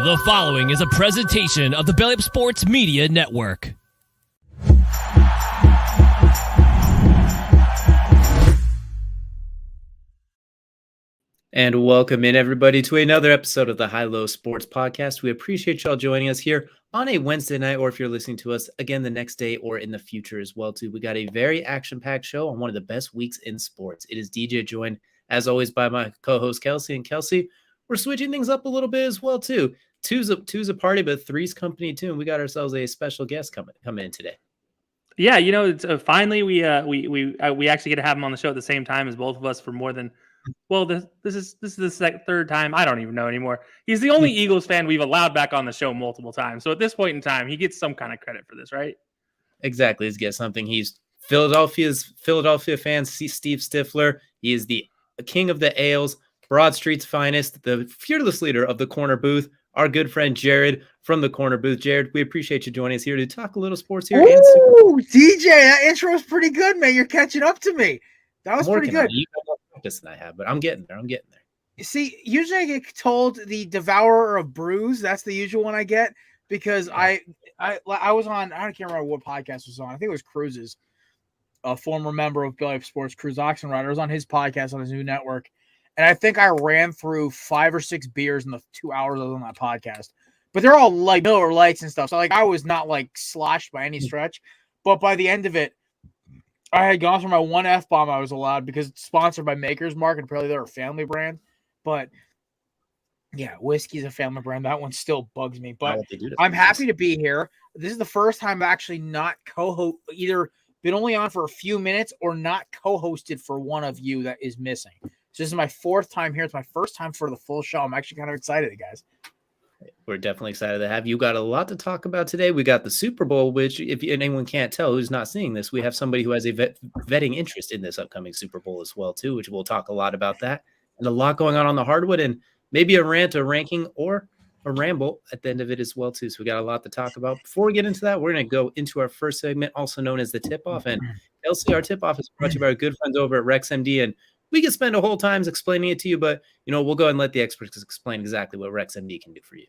The following is a presentation of the Belly Up Sports Media Network. And welcome in, everybody, to another episode of the High Low Sports Podcast. We appreciate y'all joining us here on a Wednesday night, or if you're listening to us again the next day or in the future as well, too. We got a very action-packed show on one of the best weeks in sports. It is DJ joined, as always, by my co-host Kelsey. And Kelsey, we're switching things up a little bit as well, too. Two's a party, but three's company, too. And we got ourselves a special guest coming in today. Yeah, you know, it's finally we actually get to have him on the show at the same time as both of us for more than. Well, this is the third time. I don't even know anymore. He's the only Eagles fan we've allowed back on the show multiple times. So at this point in time, he gets some kind of credit for this, right? Exactly. Let's get something. He's Philadelphia fan, Steve Stifler. He is the king of the ales, Broad Street's finest, the fearless leader of the corner booth, our good friend Jared from the corner booth. Jared, we appreciate you joining us here to talk a little sports here. Ooh, DJ, that intro was pretty good, man. You're catching up to me. That was pretty good. You got more practice than I have, but I'm getting there. You see, usually I get told the devourer of brews. That's the usual one I get because I was on, I can't remember what podcast was on. I think it was Cruz's, a former member of Belly Up Sports, Cruz Oxenrider. I was on his podcast on his new network. And I think I ran through 5 or 6 beers in the 2 hours I was on that podcast. But they're all like Miller Lights and stuff. So I was not like sloshed by any stretch. But by the end of it, I had gone through my one F-bomb I was allowed because it's sponsored by Maker's Mark and apparently they're a family brand. But yeah, whiskey's a family brand. That one still bugs me. But I'm happy to be here. This is the first time I've actually not either been only on for a few minutes or not co-hosted for one of you that is missing. So this is my 4th time here. It's my first time for the full show. I'm actually kind of excited, guys. We're definitely excited to have you. Got a lot to talk about today. We got the Super Bowl, which if anyone can't tell who's not seeing this, we have somebody who has a vetting interest in this upcoming Super Bowl as well, too, which we'll talk a lot about that. And a lot going on the hardwood and maybe a rant, a ranking, or a ramble at the end of it as well, too. So we got a lot to talk about. Before we get into that, we're going to go into our first segment, also known as the tip-off. And LC, our tip-off is brought to you by our good friends over at RexMD. And we could spend a whole time explaining it to you, but, we'll go ahead and let the experts explain exactly what RexMD can do for you.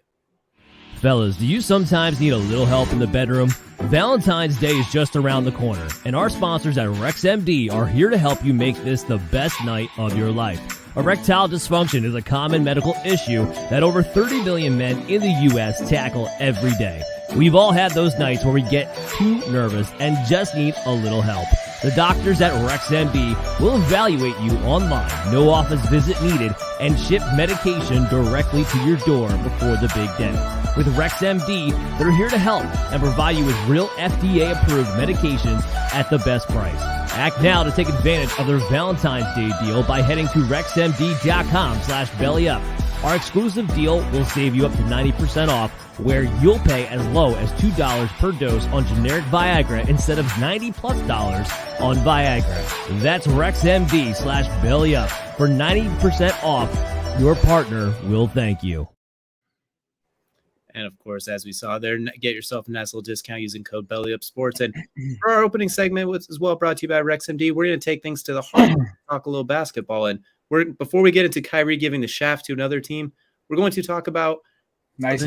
Fellas, do you sometimes need a little help in the bedroom? Valentine's Day is just around the corner, and our sponsors at RexMD are here to help you make this the best night of your life. Erectile dysfunction is a common medical issue that over 30 million men in the U.S. tackle every day. We've all had those nights where we get too nervous and just need a little help. The doctors at RexMD will evaluate you online, no office visit needed, and ship medication directly to your door before the big day. With RexMD, they're here to help and provide you with real FDA-approved medications at the best price. Act now to take advantage of their Valentine's Day deal by heading to RexMD.com/bellyup. Our exclusive deal will save you up to 90% off, where you'll pay as low as $2 per dose on generic Viagra instead of $90+ on Viagra. That's RexMD/bellyup for 90% off. Your partner will thank you. And of course, as we saw there, get yourself a nice little discount using code BellyUpSports. And for our opening segment, which is well brought to you by RexMD, we're going to take things to the heart and talk a little basketball. And before we get into Kyrie giving the shaft to another team, we're going to talk about nice.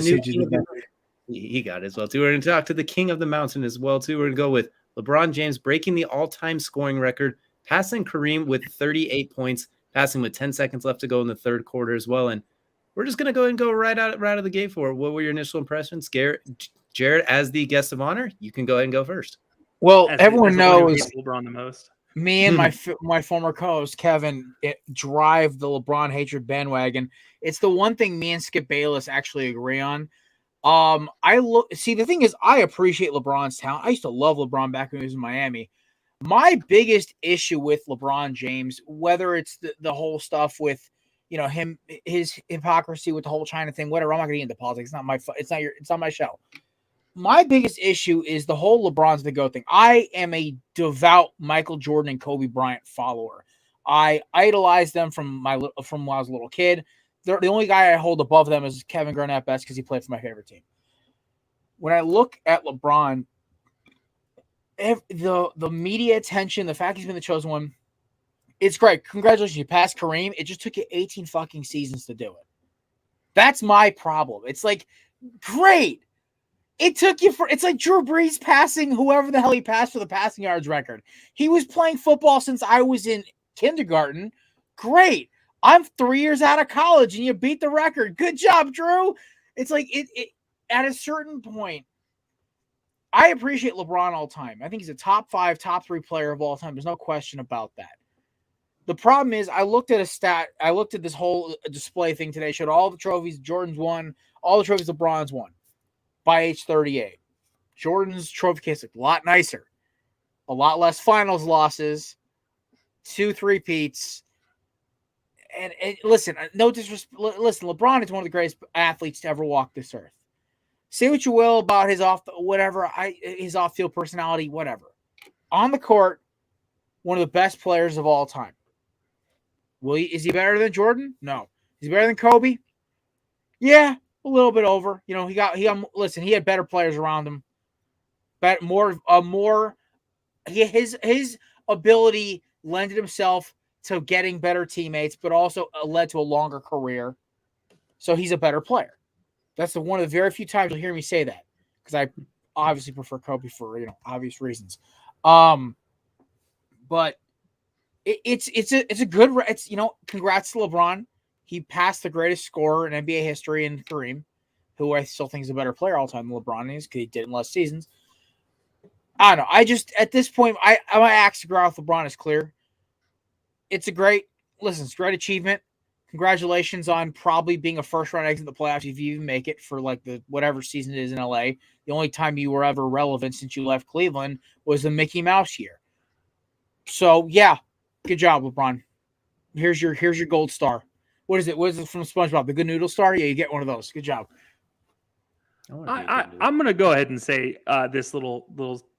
He got it as well too. We're going to talk to the king of the mountain as well too. We're going to go with LeBron James breaking the all-time scoring record, passing Kareem with 38 points, passing with 10 seconds left to go in the third quarter as well. And we're just going to go and go right out of the gate for it. What were your initial impressions? Jared, as the guest of honor, you can go ahead and go first. Well, everyone knows LeBron the most. Me and my former co-host Kevin drive the LeBron hatred bandwagon. It's the one thing me and Skip Bayless actually agree on. The thing is, I appreciate LeBron's talent. I used to love LeBron back when he was in Miami. My biggest issue with LeBron James, whether it's the whole stuff with his hypocrisy with the whole China thing, whatever. I'm not going to get into politics. It's not my show. My biggest issue is the whole LeBron's the GOAT thing. I am a devout Michael Jordan and Kobe Bryant follower. I idolize them from when I was a little kid. The only guy I hold above them is Kevin Garnett best because he played for my favorite team. When I look at LeBron, the media attention, the fact he's been the chosen one, it's great. Congratulations, you passed Kareem. It just took you 18 fucking seasons to do it. That's my problem. It's like, great. It took you for, it's like Drew Brees passing whoever the hell he passed for the passing yards record. He was playing football since I was in kindergarten. Great. I'm 3 years out of college and you beat the record. Good job, Drew. It's like it at a certain point, I appreciate LeBron all time. I think he's a top 5, top 3 player of all time. There's no question about that. The problem is I looked at this whole display thing today, showed all the trophies Jordan's won, all the trophies LeBron's won by age 38. Jordan's trophy case looked a lot nicer, a lot less finals losses, 2 3-peats. And listen, no disrespect. Listen, LeBron is one of the greatest athletes to ever walk this earth. Say what you will about his off-field personality, whatever. On the court, one of the best players of all time. Is he better than Jordan? No. Is he better than Kobe? Yeah, a little bit over. You know, he had better players around him. But his ability lended himself to getting better teammates, but also led to a longer career. So he's a better player. That's one of the very few times you'll hear me say that, because I obviously prefer Kobe for obvious reasons. But it's a good. Congrats to LeBron. He passed the greatest scorer in NBA history in Kareem, who I still think is a better player all time than LeBron is, because he did in less seasons. I don't know. I just, at this point, my axe to grind with LeBron is clear. It's a great achievement. Congratulations on probably being a first-round exit in the playoffs if you even make it for like the whatever season it is in LA. The only time you were ever relevant since you left Cleveland was the Mickey Mouse year. So yeah, good job, LeBron. Here's your gold star. What is it? What is it from SpongeBob? The good noodle star? Yeah, you get one of those. Good job. I'm gonna go ahead and say this little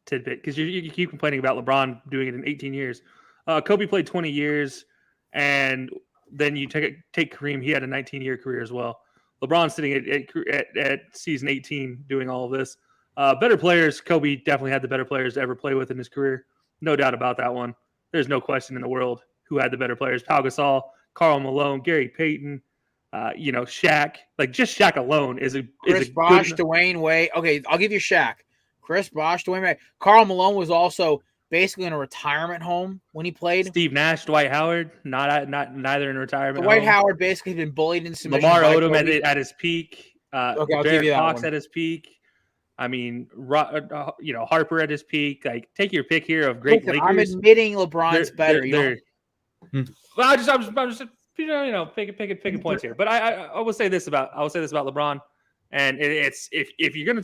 tidbit, because you keep complaining about LeBron doing it in 18 years. Kobe played 20 years, and then you take Kareem. He had a 19-year career as well. LeBron's sitting at season 18 doing all of this. Better players. Kobe definitely had the better players to ever play with in his career. No doubt about that one. There's no question in the world who had the better players. Pau Gasol, Karl Malone, Gary Payton, Shaq. Like, just Shaq alone is a Chris Bosh, Dwayne Wade. Okay, I'll give you Shaq. Chris Bosh, Dwayne Wade. Karl Malone was also basically in a retirement home when he played. Steve Nash, Dwight Howard, neither in retirement. Dwight Howard basically been bullied into submission. Lamar Odom at his peak. Okay, I'll give you that Fox one. at his peak. I mean, Harper at his peak. Like, take your pick here of great Lakers. I'm admitting LeBron's better. Well, I'm just picking points here. But I will say this about LeBron, and it's if you're gonna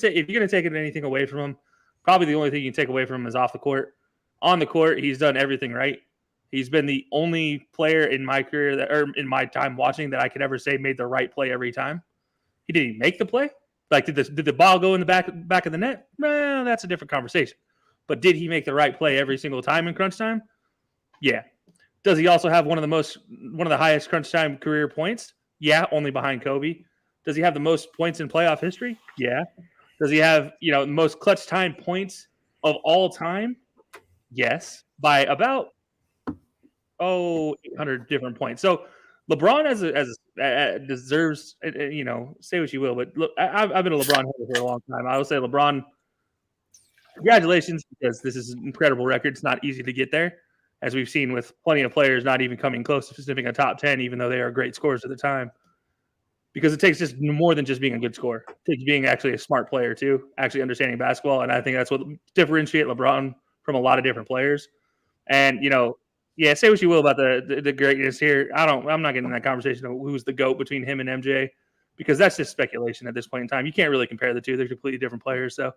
take anything away from him, probably the only thing you can take away from him is off the court. On the court, he's done everything right. He's been the only player in my career in my time watching that I could ever say made the right play every time. He didn't make the play. Like, did the ball go in the back of the net? Well, that's a different conversation. But did he make the right play every single time in crunch time? Yeah. Does he also have one of the highest crunch time career points? Yeah, only behind Kobe. Does he have the most points in playoff history? Yeah. Does he have, the most clutch time points of all time? Yes, by about 800 different points. So LeBron deserves, say what you will, but look, I've been a LeBron hater for a long time. I will say, LeBron, congratulations, because this is an incredible record. It's not easy to get there, as we've seen with plenty of players not even coming close to sniffing a top 10, even though they are great scorers at the time. Because it takes just more than just being a good scorer. It takes being actually a smart player too, actually understanding basketball, and I think that's what differentiates LeBron from a lot of different players. And say what you will about the greatness here. I'm not getting in that conversation of who's the GOAT between him and MJ, because that's just speculation at this point in time. You can't really compare the two. They're completely different players. So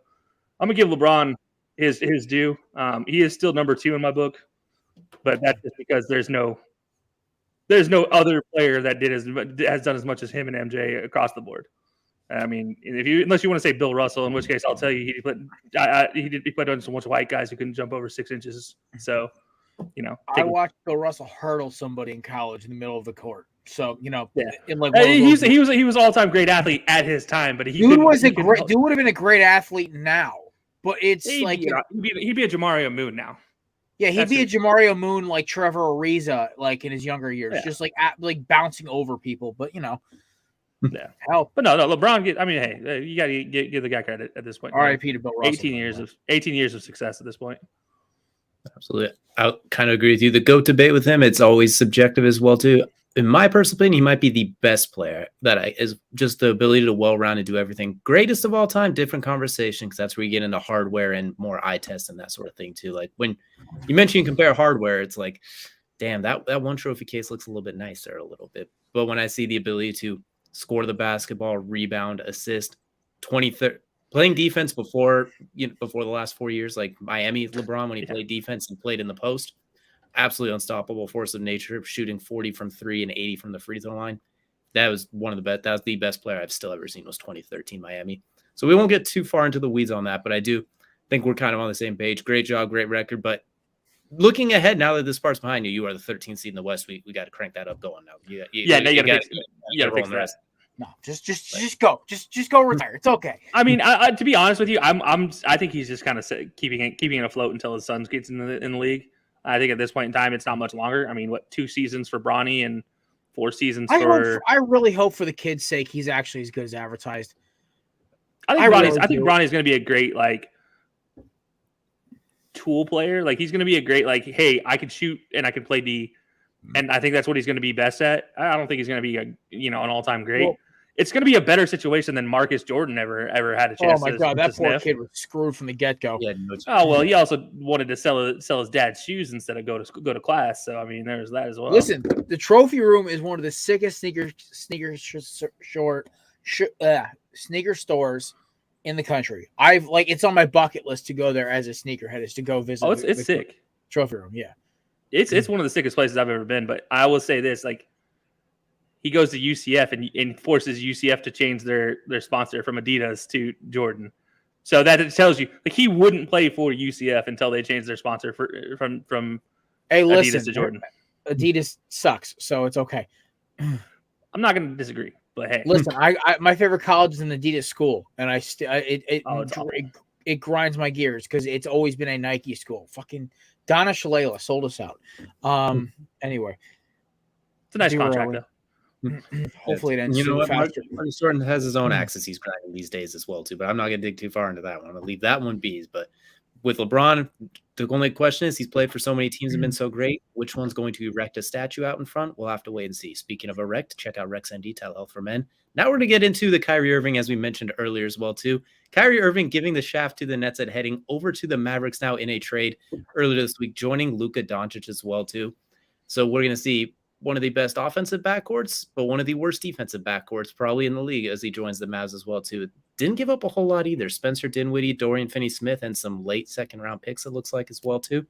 I'm gonna give LeBron his due. He is still number 2 in my book, but that's just because there's no other player that has done as much as him and MJ across the board. I mean, unless you want to say Bill Russell, in which case I'll tell you he put on so much white guys who couldn't jump over 6 inches. So, I watched Bill Russell hurdle somebody in college in the middle of the court. So, yeah. He was all-time great athlete at his time, but dude would have been a great athlete now. But it's he'd be a Jamario Moon now. Yeah, he'd be a Jamario Moon like Trevor Ariza, like in his younger years, just like bouncing over people. But Yeah. Hell, But no, LeBron. I mean, hey, you got to give the guy credit at this point. R.I.P. to Bill Russell. 18 years of success at this point. Absolutely. I kind of agree with you. The GOAT debate with him, it's always subjective as well, too. In my personal opinion, he might be the best player is just the ability to well-round and do everything. Greatest of all time, different conversation, because that's where you get into hardware and more eye test and that sort of thing, too. Like when you mention you compare hardware, it's like, damn, that one trophy case looks a little bit nicer a little bit. But when I see the ability to score the basketball, rebound, assist, 20-30, playing defense before the last 4 years, like Miami LeBron when he played defense and played in the post, absolutely unstoppable force of nature, shooting 40 from 3 and 80 from the free throw line. That was one of the best. That was the best player I've still ever seen, was 2013 Miami. So we won't get too far into the weeds on that, but I do think we're kind of on the same page. Great job, great record. But looking ahead, now that this part's behind you, you are the 13th seed in the West. We got to crank that up going now. You got to fix the rest. No, just go. Just go retire. It's okay. I mean, to be honest with you, I think he's just kind of keeping it afloat until his son gets in the league. I think at this point in time, it's not much longer. I mean, 2 seasons for Bronny and 4 seasons for. I really hope for the kid's sake he's actually as good as advertised. I think Bronny's going to be a great tool player. Like he's going to be a great hey, I can shoot and I can play D, and I think that's what he's going to be best at. I don't think he's going to be an all-time great. Well, it's going to be a better situation than Marcus Jordan ever had a chance. Oh my God, that poor kid was screwed from the get-go. Yeah, well, he also wanted to sell his dad's shoes instead of go to class. So I mean, there's that as well. Listen, the trophy room is one of the sickest sneaker stores in the country. It's on my bucket list to go there as a sneakerhead, is to go visit. Oh, it's sick. Trophy room, yeah. It's one of the sickest places I've ever been. But I will say this, he goes to UCF and forces UCF to change their sponsor from Adidas to Jordan. So that tells you he wouldn't play for UCF until they change their sponsor from Adidas to Jordan. Adidas sucks, so it's okay. I'm not going to disagree, but hey, listen, I my favorite college is an Adidas school, and it grinds my gears because it's always been a Nike school. Fucking Donna Shalala sold us out. Anyway, it's a nice contract though. Hopefully it ends. You know what? Marcus Jordan has his own axis he's grinding these days as well too. But I'm not going to dig too far into that one. I'm going to leave that one be. But with LeBron, the only question is he's played for so many teams and been so great. Which one's going to erect a statue out in front? We'll have to wait and see. Speaking of erect, check out RexMD Telehealth for Men. Now we're going to get into the Kyrie Irving, as we mentioned earlier as well too. Kyrie Irving giving the shaft to the Nets and heading over to the Mavericks now in a trade earlier this week, joining Luka Doncic as well too. So we're going to see one of the best offensive backcourts, but one of the worst defensive backcourts probably in the league as he joins the Mavs as well too. Didn't give up a whole lot either. Spencer Dinwiddie, Dorian Finney-Smith, and some late second-round picks, it looks like, as well too.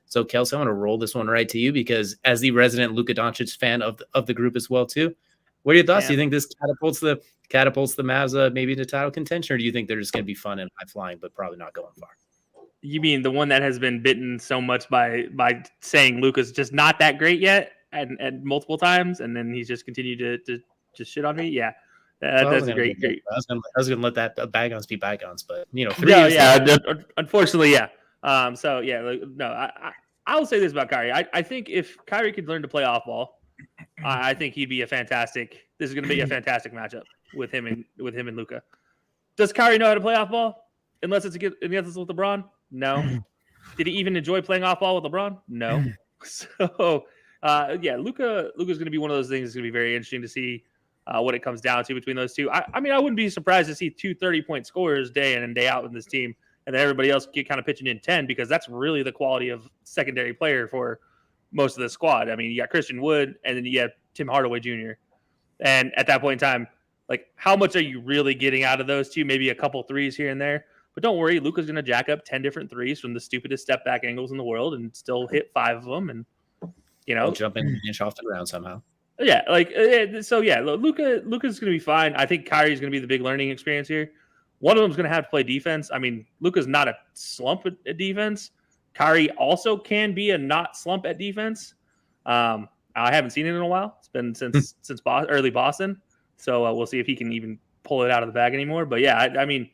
So, Kelsey, I want to roll this one right to you because as the resident Luka Doncic fan of the group as well too, what are your thoughts? Do you think this catapults the Mavs maybe to title contention, or do you think they're just going to be fun and high-flying but probably not going far? You mean the one that has been bitten so much by saying Luka's just not that great yet? And multiple times, and then he's just continued to just shit on me. Yeah, that's a great. I was gonna let that bygones be bygones, but 3 years. Yeah, unfortunately, yeah. So yeah, no, I will say this about Kyrie. I think if Kyrie could learn to play off ball, I think he'd be a fantastic. This is going to be a fantastic matchup with him and Luka. Does Kyrie know how to play off ball? Unless it's with LeBron? No. Did he even enjoy playing off ball with LeBron? No. So. Luka's going to be one of those things that's going to be very interesting to see what it comes down to between those two. I mean, I wouldn't be surprised to see 2 30-point scorers day in and day out in this team, and then everybody else get kind of pitching in 10 because that's really the quality of secondary player for most of the squad. I mean, you got Christian Wood, and then you have Tim Hardaway Jr. And at that point in time, how much are you really getting out of those two? Maybe a couple threes here and there. But don't worry, Luka's going to jack up 10 different threes from the stupidest step-back angles in the world and still hit 5 of them, and jump in and inch off the ground somehow. Yeah, Luka's going to be fine. I think Kyrie's going to be the big learning experience here. One of them's going to have to play defense. I mean, Luka's not a slump at defense. Kyrie also can be a not slump at defense. I haven't seen it in a while. It's been since early Boston. So we'll see if he can even pull it out of the bag anymore. But yeah, I mean,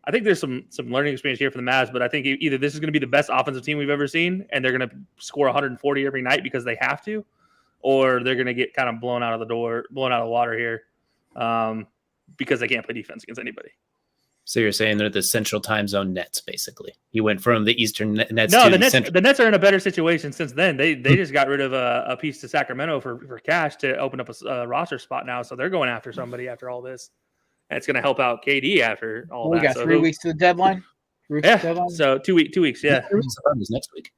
I think there's some learning experience here for the Mavs, but I think either this is going to be the best offensive team we've ever seen, and they're going to score 140 every night because they have to, or they're going to get kind of blown out of the water here because they can't play defense against anybody. So you're saying they're the Central Time Zone Nets, basically. You went from the Eastern Nets No, to the Nets. Central. The Nets are in a better situation since then. They just got rid of a piece to Sacramento for cash to open up a roster spot now. So they're going after somebody after all this, and it's going to help out KD after all We that. got So 3 weeks to the deadline. 3 weeks to the Yeah. deadline? So 2 weeks. Yeah. It was next week.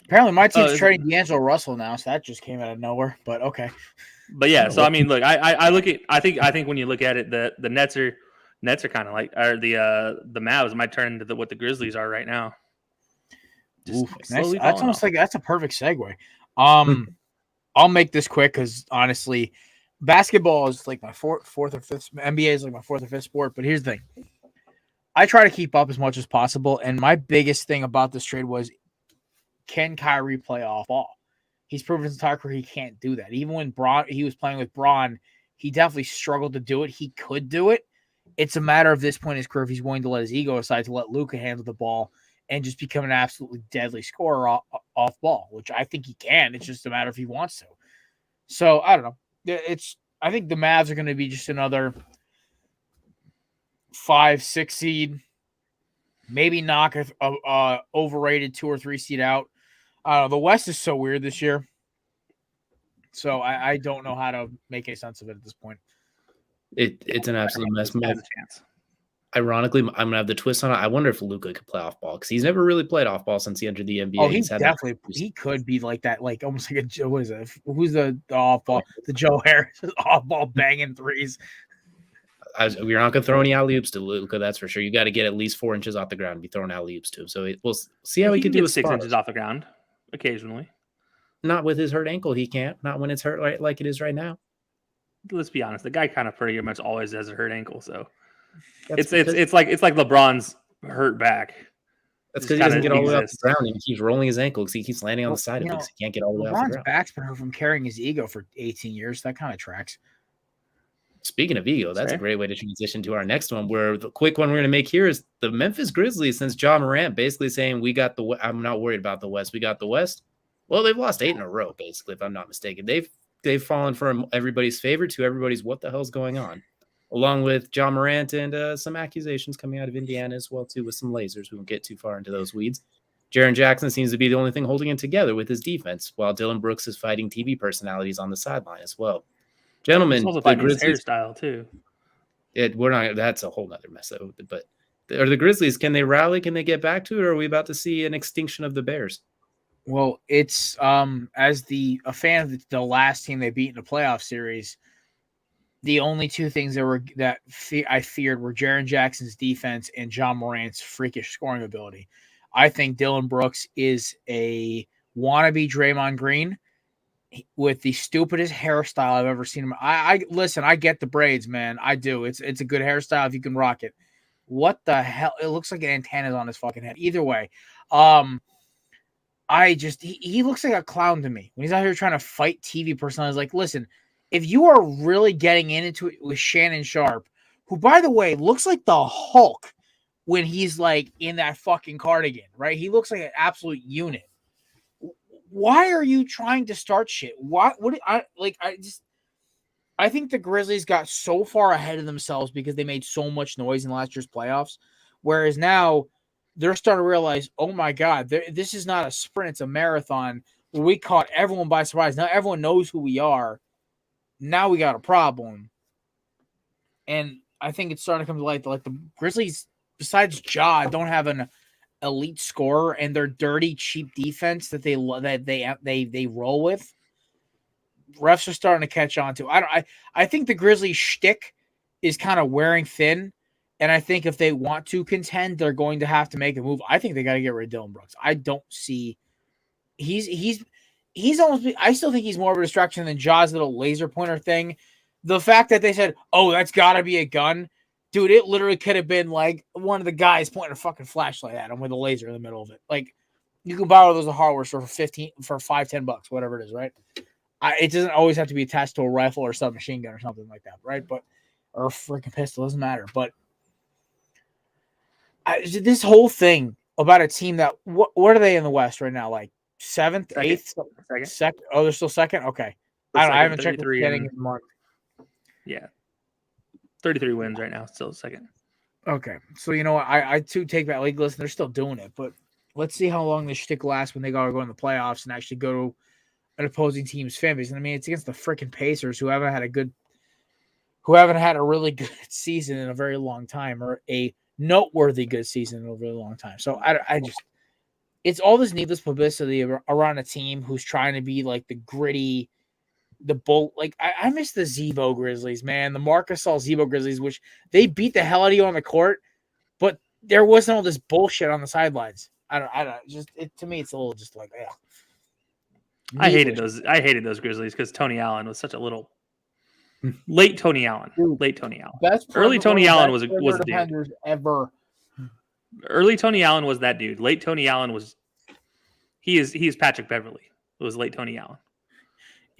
Apparently, my team's is it- trading D'Angelo Russell now, so that just came out of nowhere. But okay. But yeah. So I mean, look, I look at. I think when you look at it, the Nets are kind of like, or the Mavs might turn into what the Grizzlies are right now. Just Oof, slowly that's falling almost off. like that's a perfect segue. I'll make this quick because honestly, basketball is like my fourth or fifth. NBA is like my fourth or fifth sport. But here's the thing: I try to keep up as much as possible. And my biggest thing about this trade was, can Kyrie play off ball? He's proven his entire career he can't do that. Even when he was playing with Braun, he definitely struggled to do it. He could do it. It's a matter of this point in his career if he's willing to let his ego aside to let Luka handle the ball and just become an absolutely deadly scorer off ball, which I think he can. It's just a matter if he wants to. So I don't know. I think the Mavs are going to be just another 5-6 seed, maybe knock a overrated 2 or 3 seed out. The West is so weird this year. So I don't know how to make any sense of it at this point. It's an absolute mess. Has a chance. Ironically, I'm gonna have the twist on it. I wonder if Luka could play off ball because he's never really played off ball since he entered the NBA. Oh, he could be like that, like almost like a, what is it? Who's the off ball? The Joe Harris off ball banging threes. We're not gonna throw any alley oops to Luka, that's for sure. You got to get at least 4 inches off the ground and be throwing alley oops to him. So we'll see how he can do with 6 inches off the ground occasionally. Not with his hurt ankle, he can't. Not when it's hurt like it is right now. Let's be honest, the guy kind of pretty much always has a hurt ankle, so it's like LeBron's hurt back. That's because he doesn't get all the way off the ground and he keeps rolling his ankle because he keeps landing on the side of it because he can't get all the way off the LeBron's ground. back's been hurt from carrying his ego for 18 years. That kind of tracks. Speaking of ego, that's a great way to transition to our next one. Where the quick one we're going to make here is the Memphis Grizzlies. Since Ja Morant basically saying I'm not worried about the West. We got the West. Well, they've lost 8 in a row, basically, if I'm not mistaken. They've fallen from everybody's favorite to everybody's what the hell's going on, along with Ja Morant and some accusations coming out of Indiana as well, too, with some lasers. We won't get too far into those weeds. Jaren Jackson seems to be the only thing holding it together with his defense, while Dylan Brooks is fighting TV personalities on the sideline as well. Gentlemen, also the Grizzlies hairstyle too. That's a whole nother mess. But are the Grizzlies? Can they rally? Can they get back to it? Or are we about to see an extinction of the Bears? Well, it's as a fan of the last team they beat in the playoff series, the only two things I feared were Jaren Jackson's defense and Ja Morant's freakish scoring ability. I think Dylan Brooks is a wannabe Draymond Green with the stupidest hairstyle I've ever seen him. I listen, I get the braids, man. I do. It's a good hairstyle if you can rock it. What the hell? It looks like an antenna's on his fucking head. Either way, he looks like a clown to me when he's out here trying to fight TV personalities. Like, listen, if you are really getting into it with Shannon Sharp, who, by the way, looks like the Hulk when he's like in that fucking cardigan, right? He looks like an absolute unit. Why are you trying to start shit? I think the Grizzlies got so far ahead of themselves because they made so much noise in last year's playoffs. Whereas now they're starting to realize, oh my God, this is not a sprint, it's a marathon where we caught everyone by surprise. Now everyone knows who we are. Now we got a problem. And I think it's starting to come to light that like the Grizzlies, besides Ja, don't have an elite scorer, and their dirty, cheap defense that they roll with. Refs are starting to catch on to. I think the Grizzlies shtick is kind of wearing thin, and I think if they want to contend, they're going to have to make a move. I think they got to get rid of Dylan Brooks. I don't see he's almost. I still think he's more of a distraction than Ja's little laser pointer thing. The fact that they said, "Oh, that's got to be a gun." Dude, it literally could have been like one of the guys pointing a fucking flashlight at him with a laser in the middle of it. Like, you can buy all those at hardware store for $5-10, whatever it is, right? It doesn't always have to be attached to a rifle or submachine gun or something like that, right? Or a freaking pistol, doesn't matter. But this whole thing about a team that what are they in the West right now? Like 7th, 8th, second? Oh, they're still second. Okay, I haven't checked the standing in the month. Yeah. 33 wins right now, still second. Okay. So, you know what? I too take that. Like, listen, they're still doing it, but let's see how long this shtick lasts when they got to go in the playoffs and actually go to an opposing team's fan base. And I mean, it's against the freaking Pacers who haven't had a really good season in a very long time, or a noteworthy good season in a really long time. So it's all this needless publicity around a team who's trying to be like the gritty, the bull. Like I miss the Zebo Grizzlies, man. The Marcus Gasol Zebo Grizzlies, which they beat the hell out of you on the court, but there wasn't all this bullshit on the sidelines. I don't. To me, it's a little just like, yeah. I hated those Grizzlies because Tony Allen was such a little late Tony Allen. Early Tony Allen was a dude. Ever. Early Tony Allen was that dude. Late Tony Allen was he is Patrick Beverley. It was late Tony Allen.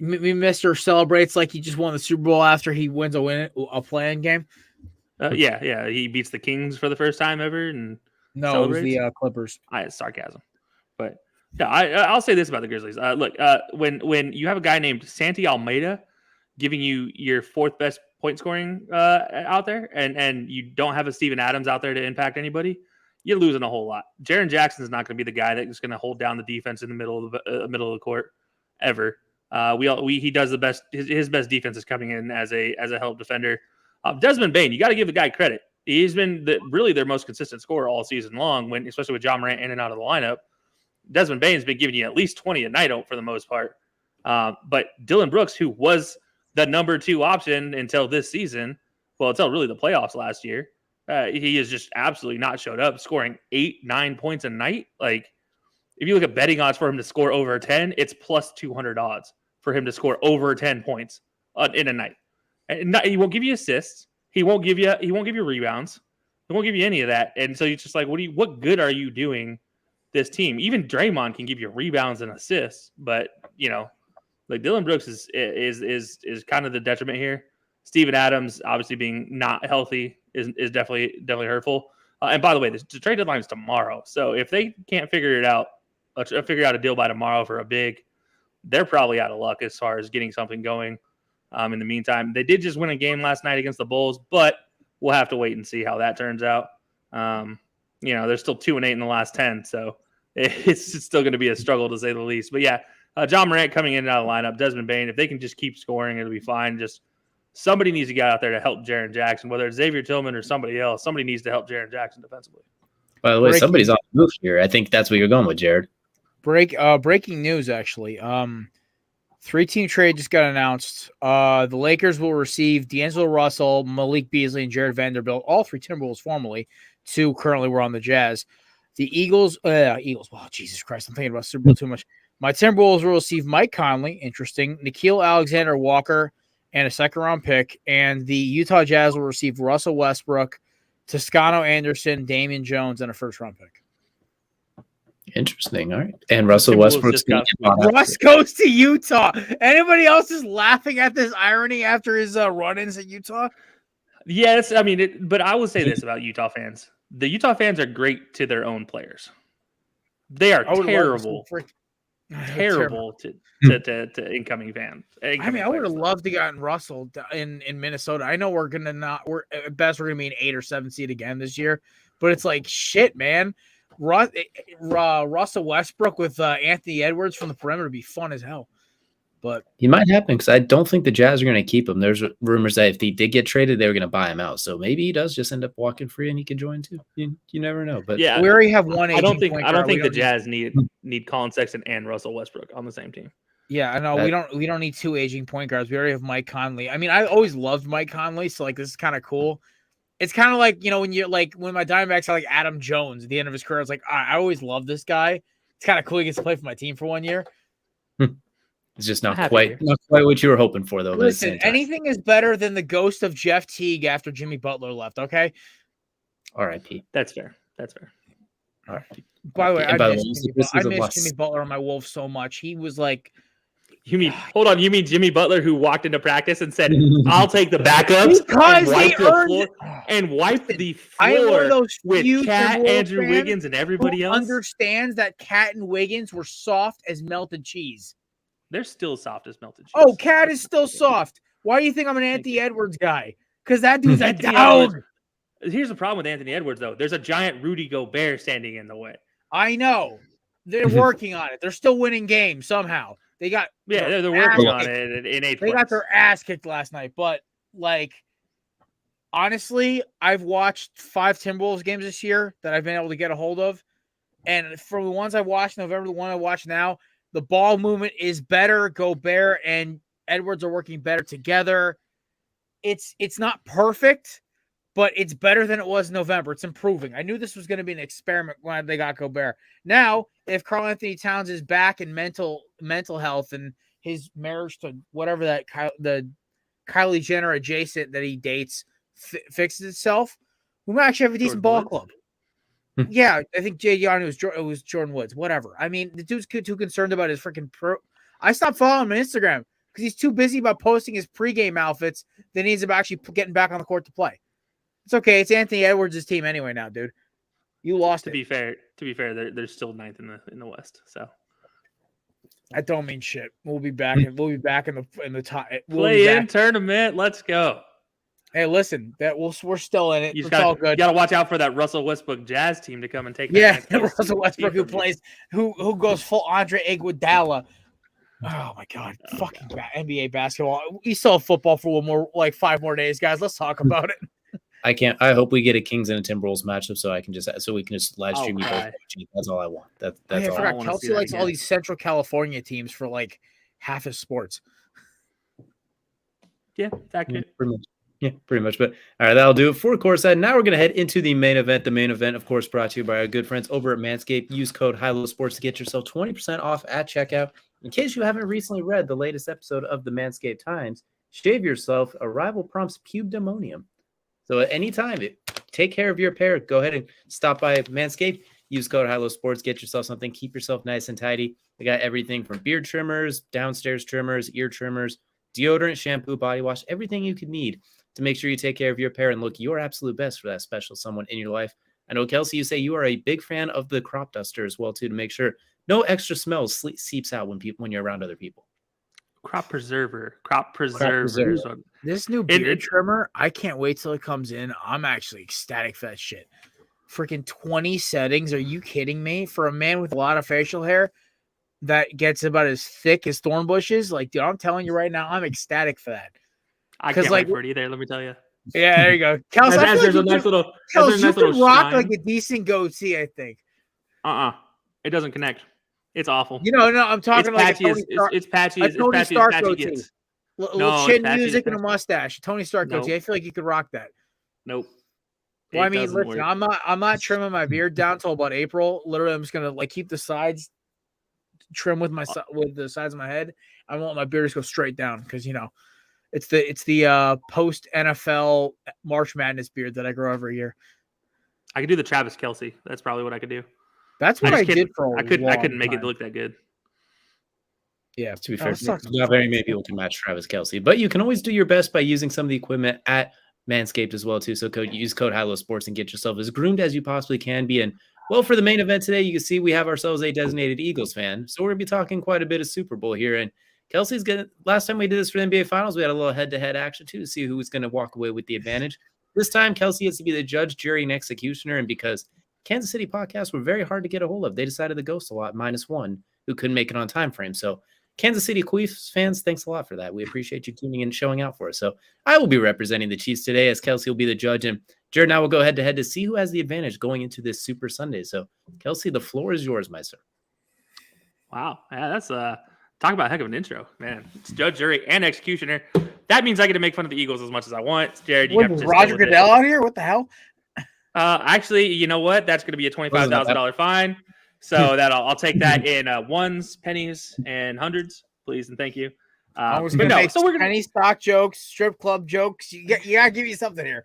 Mr. celebrates like he just won the Super Bowl after he wins a play-in game. Yeah, he beats the Kings for the first time ever, and no, it was the Clippers. It's sarcasm, but yeah, I'll say this about the Grizzlies. Look, when you have a guy named Santi Almeida giving you your fourth best point scoring out there, and you don't have a Steven Adams out there to impact anybody, you're losing a whole lot. Jaren Jackson's not going to be the guy that's going to hold down the defense in the middle of the court ever. He does the best. His best defense is coming in as a help defender. Desmond Bane, you got to give the guy credit. He's been really their most consistent scorer all season long, especially with John Morant in and out of the lineup. Desmond Bane's been giving you at least 20 a night for the most part. But Dylan Brooks, who was the number 2 option until this season, until really the playoffs last year, he has just absolutely not showed up, scoring 8-9 points a night. Like, if you look at betting odds for him to score over 10, it's plus 200 odds for him to score over 10 points in a night. And he won't give you assists. He won't give you rebounds. He won't give you any of that. And so you're just like, what good are you doing this team? Even Draymond can give you rebounds and assists, but like Dylan Brooks is kind of the detriment here. Steven Adams obviously being not healthy is definitely hurtful. And by the way, the trade deadline is tomorrow. So if they can't figure out a deal by tomorrow for a big, they're probably out of luck as far as getting something going. In the meantime, they did just win a game last night against the Bulls, but we'll have to wait and see how that turns out. They're still 2-8 in the last 10, so it's still going to be a struggle to say the least. But yeah, John Morant coming in and out of the lineup, Desmond Bane, if they can just keep scoring, it'll be fine. Just somebody needs to get out there to help Jaren Jackson, whether it's Xavier Tillman or somebody else. Somebody needs to help Jaren Jackson defensively. By the way, somebody's on the move here. I think that's what you're going with, Jared. Breaking news, actually. 3-team trade just got announced. The Lakers will receive D'Angelo Russell, Malik Beasley, and Jared Vanderbilt, all 3 Timberwolves formerly. 2 currently were on the Jazz. The Eagles. Oh, Jesus Christ. I'm thinking about Super Bowl too much. My Timberwolves will receive Mike Conley. Interesting. Nikhil Alexander-Walker and a second-round pick. And the Utah Jazz will receive Russell Westbrook, Toscano Anderson, Damian Jones, and a first-round pick. Interesting. All right. And Russell Westbrook's Russ goes to Utah. Anybody else is laughing at this irony after his run-ins at Utah? Yes. But I will say this about Utah fans. The Utah fans are great to their own players. They are terrible to incoming fans. I would have loved to gotten Russell in Minnesota. I know we're at best we're gonna be an 8 or 7 seed again this year, but it's like shit, man. Russell Westbrook with Anthony Edwards from the perimeter would be fun as hell. But he might happen because I don't think the Jazz are going to keep him. There's rumors that if he did get traded, they were going to buy him out. So maybe he does just end up walking free and he can join too. You never know. But yeah, we already have one. I don't think the Jazz need Colin Sexton and Russell Westbrook on the same team. Yeah, I know we don't need 2 aging point guards. We already have Mike Conley. I mean, I always loved Mike Conley, so like this is kind of cool. It's kind of like, when my Diamondbacks are like Adam Jones at the end of his career, I was like, I always loved this guy. It's kind of cool he gets to play for my team for 1 year. It's just not quite what you were hoping for, though. Listen, anything is better than the ghost of Jeff Teague after Jimmy Butler left, okay? R.I.P. That's fair. All right. By the way, I miss Jimmy Butler on my Wolves so much. He was like... You mean Jimmy Butler, who walked into practice and said, "I'll take the backups," and wipe the floor with Cat, Andrew Wiggins, and everybody else? Understands that Cat and Wiggins were soft as melted cheese. They're still soft as melted cheese. Oh, Cat is still soft. Why do you think I'm an Anthony Edwards guy? Because that dude's a Anthony dog. Edwards- Here's the problem with Anthony Edwards, though. There's a giant Rudy Gobert standing in the way. I know. They're working on it. They're still winning games somehow. They got They're working on it in 8th They got their ass kicked last night, but like honestly, I've watched 5 Timberwolves games this year that I've been able to get a hold of. And from the ones I watched in November, the one I watch now, the ball movement is better. Gobert and Edwards are working better together. It's not perfect, but it's better than it was in November. It's improving. I knew this was going to be an experiment when they got Gobert. Now, if Karl Anthony Towns is back in mental health and his marriage to whatever that the Kylie Jenner adjacent that he dates fixes itself, we might actually have a decent ball club. Yeah, I think Jay Young was Jordan Woods, whatever. I mean, the dude's too concerned about his freaking pro. I stopped following him on Instagram because he's too busy about posting his pregame outfits than he's about actually getting back on the court to play. It's okay. It's Anthony Edwards' team anyway now, dude. You lost. To be fair, they're still 9th in the West. So that don't mean shit. We'll be back. We'll be back in the top. Play-in tournament. Let's go. Hey, listen, we're still in it. It's all good. You got to watch out for that Russell Westbrook Jazz team to come and take. Russell Westbrook who goes full Andre Iguodala. Oh my God, fucking NBA basketball. We still have football for 5 more days, guys. Let's talk about it. I hope we get a Kings and a Timberwolves matchup so we can just live stream you both. That's all I want. That's all I forgot. Kelsey likes all these Central California teams for like half his sports. Yeah, that could. Yeah, pretty much. But all right, that'll do it for courtside. Now we're going to head into the main event. The main event, of course, brought to you by our good friends over at Manscaped. Use code HILOSPORTS to get yourself 20% off at checkout. In case you haven't recently read the latest episode of the Manscaped Times, shave yourself. A rival prompts pubedemonium. So at any time, take care of your hair. Go ahead and stop by Manscaped. Use code HILOSPORTS. Get yourself something. Keep yourself nice and tidy. They got everything from beard trimmers, downstairs trimmers, ear trimmers, deodorant, shampoo, body wash, everything you could need to make sure you take care of your hair and look your absolute best for that special someone in your life. I know, Kelsey, you say you are a big fan of the crop duster as well, too, to make sure no extra smells seeps out when you're around other people. Crop preserver. This new beard trimmer, I can't wait till it comes in. I'm actually ecstatic for that shit. Freaking 20 settings. Are you kidding me? For a man with a lot of facial hair that gets about as thick as thorn bushes, like, dude, I'm telling you right now, I'm ecstatic for that. I can't wait for it either. Let me tell you. Yeah, there you go. Kels, there's a nice little. You could rock like a decent goatee, I think. It doesn't connect. It's awful. No, I'm talking like it's patchy. It's Tony Stark goatee. Gets. Little chin music and a mustache. Tony Stark goatee. I feel like you could rock that. Nope. Well, I mean, listen, I'm not trimming my beard down till about April. Literally, I'm just gonna keep the sides trim with the sides of my head. I won't let my beard just go straight down because it's the post NFL March Madness beard that I grow every year. I could do the Travis Kelce. That's probably what I could do. That's what I did for I couldn't make it look that good. Yeah, to be fair, not very many people can match Travis Kelce, but you can always do your best by using some of the equipment at Manscaped as well too. So use code HILOSPORTS and get yourself as groomed as you possibly can be. And well, for the main event today, you can see we have ourselves a designated Eagles fan, so we're gonna be talking quite a bit of Super Bowl here. And Kelsey's gonna. Last time we did this for the NBA Finals, we had a little head-to-head action too to see who was gonna walk away with the advantage. This time, Kelsey has to be the judge, jury, and executioner, and because Kansas City podcasts were very hard to get a hold of, they decided to ghost a lot, -1, who couldn't make it on time frame. So Kansas City Chiefs fans, thanks a lot for that. We appreciate you tuning in and showing out for us. So I will be representing the Chiefs today as Kelsey will be the judge, and Jared and I will go head-to-head to see who has the advantage going into this Super Sunday. So Kelsey, the floor is yours, my sir. Wow. Yeah, that's talk about a heck of an intro, man. It's judge, jury, and executioner. That means I get to make fun of the Eagles as much as I want. Jared, you have to Roger Goodell out here? What the hell? Actually, you know what? That's going to be a $25,000 fine. So I'll take that in ones, pennies, and hundreds, please and thank you. I was going to make penny stock jokes, strip club jokes. You got to give you something here.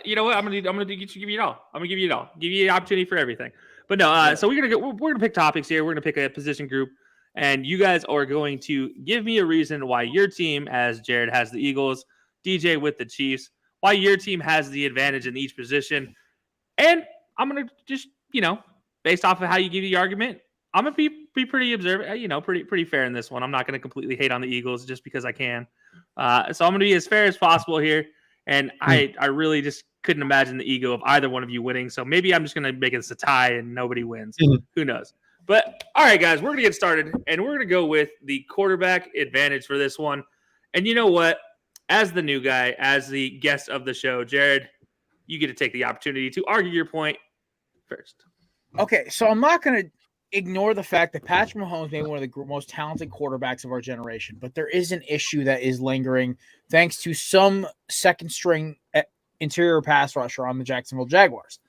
You know what? I'm gonna give you it all. I'm gonna give you it all. Give you the opportunity for everything. But no, so we're gonna pick topics here. We're gonna pick a position group, and you guys are going to give me a reason why your team, as Jared has the Eagles, DJ with the Chiefs, why your team has the advantage in each position. And I'm gonna just, based off of how you give the argument, I'm gonna be pretty observant, pretty fair in this one. I'm not gonna completely hate on the Eagles just because I can. So I'm going to be as fair as possible here. And I really just couldn't imagine the ego of either one of you winning. So maybe I'm just going to make it a tie and nobody wins. Who knows? But all right, guys, we're going to get started. And we're going to go with the quarterback advantage for this one. And you know what? As the new guy, as the guest of the show, Jared, you get to take the opportunity to argue your point first. Okay, so I'm not going to ignore the fact that Patrick Mahomes may be one of the most talented quarterbacks of our generation, but there is an issue that is lingering thanks to some second-string interior pass rusher on the Jacksonville Jaguars.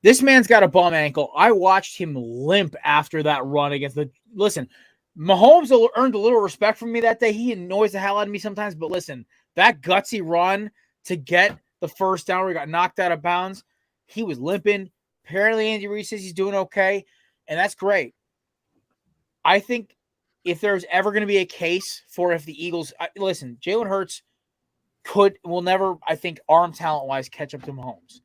This man's got a bum ankle. I watched him limp after that run against the – listen, Mahomes earned a little respect from me that day. He annoys the hell out of me sometimes, but listen, that gutsy run to get the first down where he got knocked out of bounds, he was limping. Apparently, Andy Reid says he's doing okay, and that's great. I think if there's ever going to be a case for if the Eagles – listen, Jalen Hurts will never, I think, arm talent-wise catch up to Mahomes.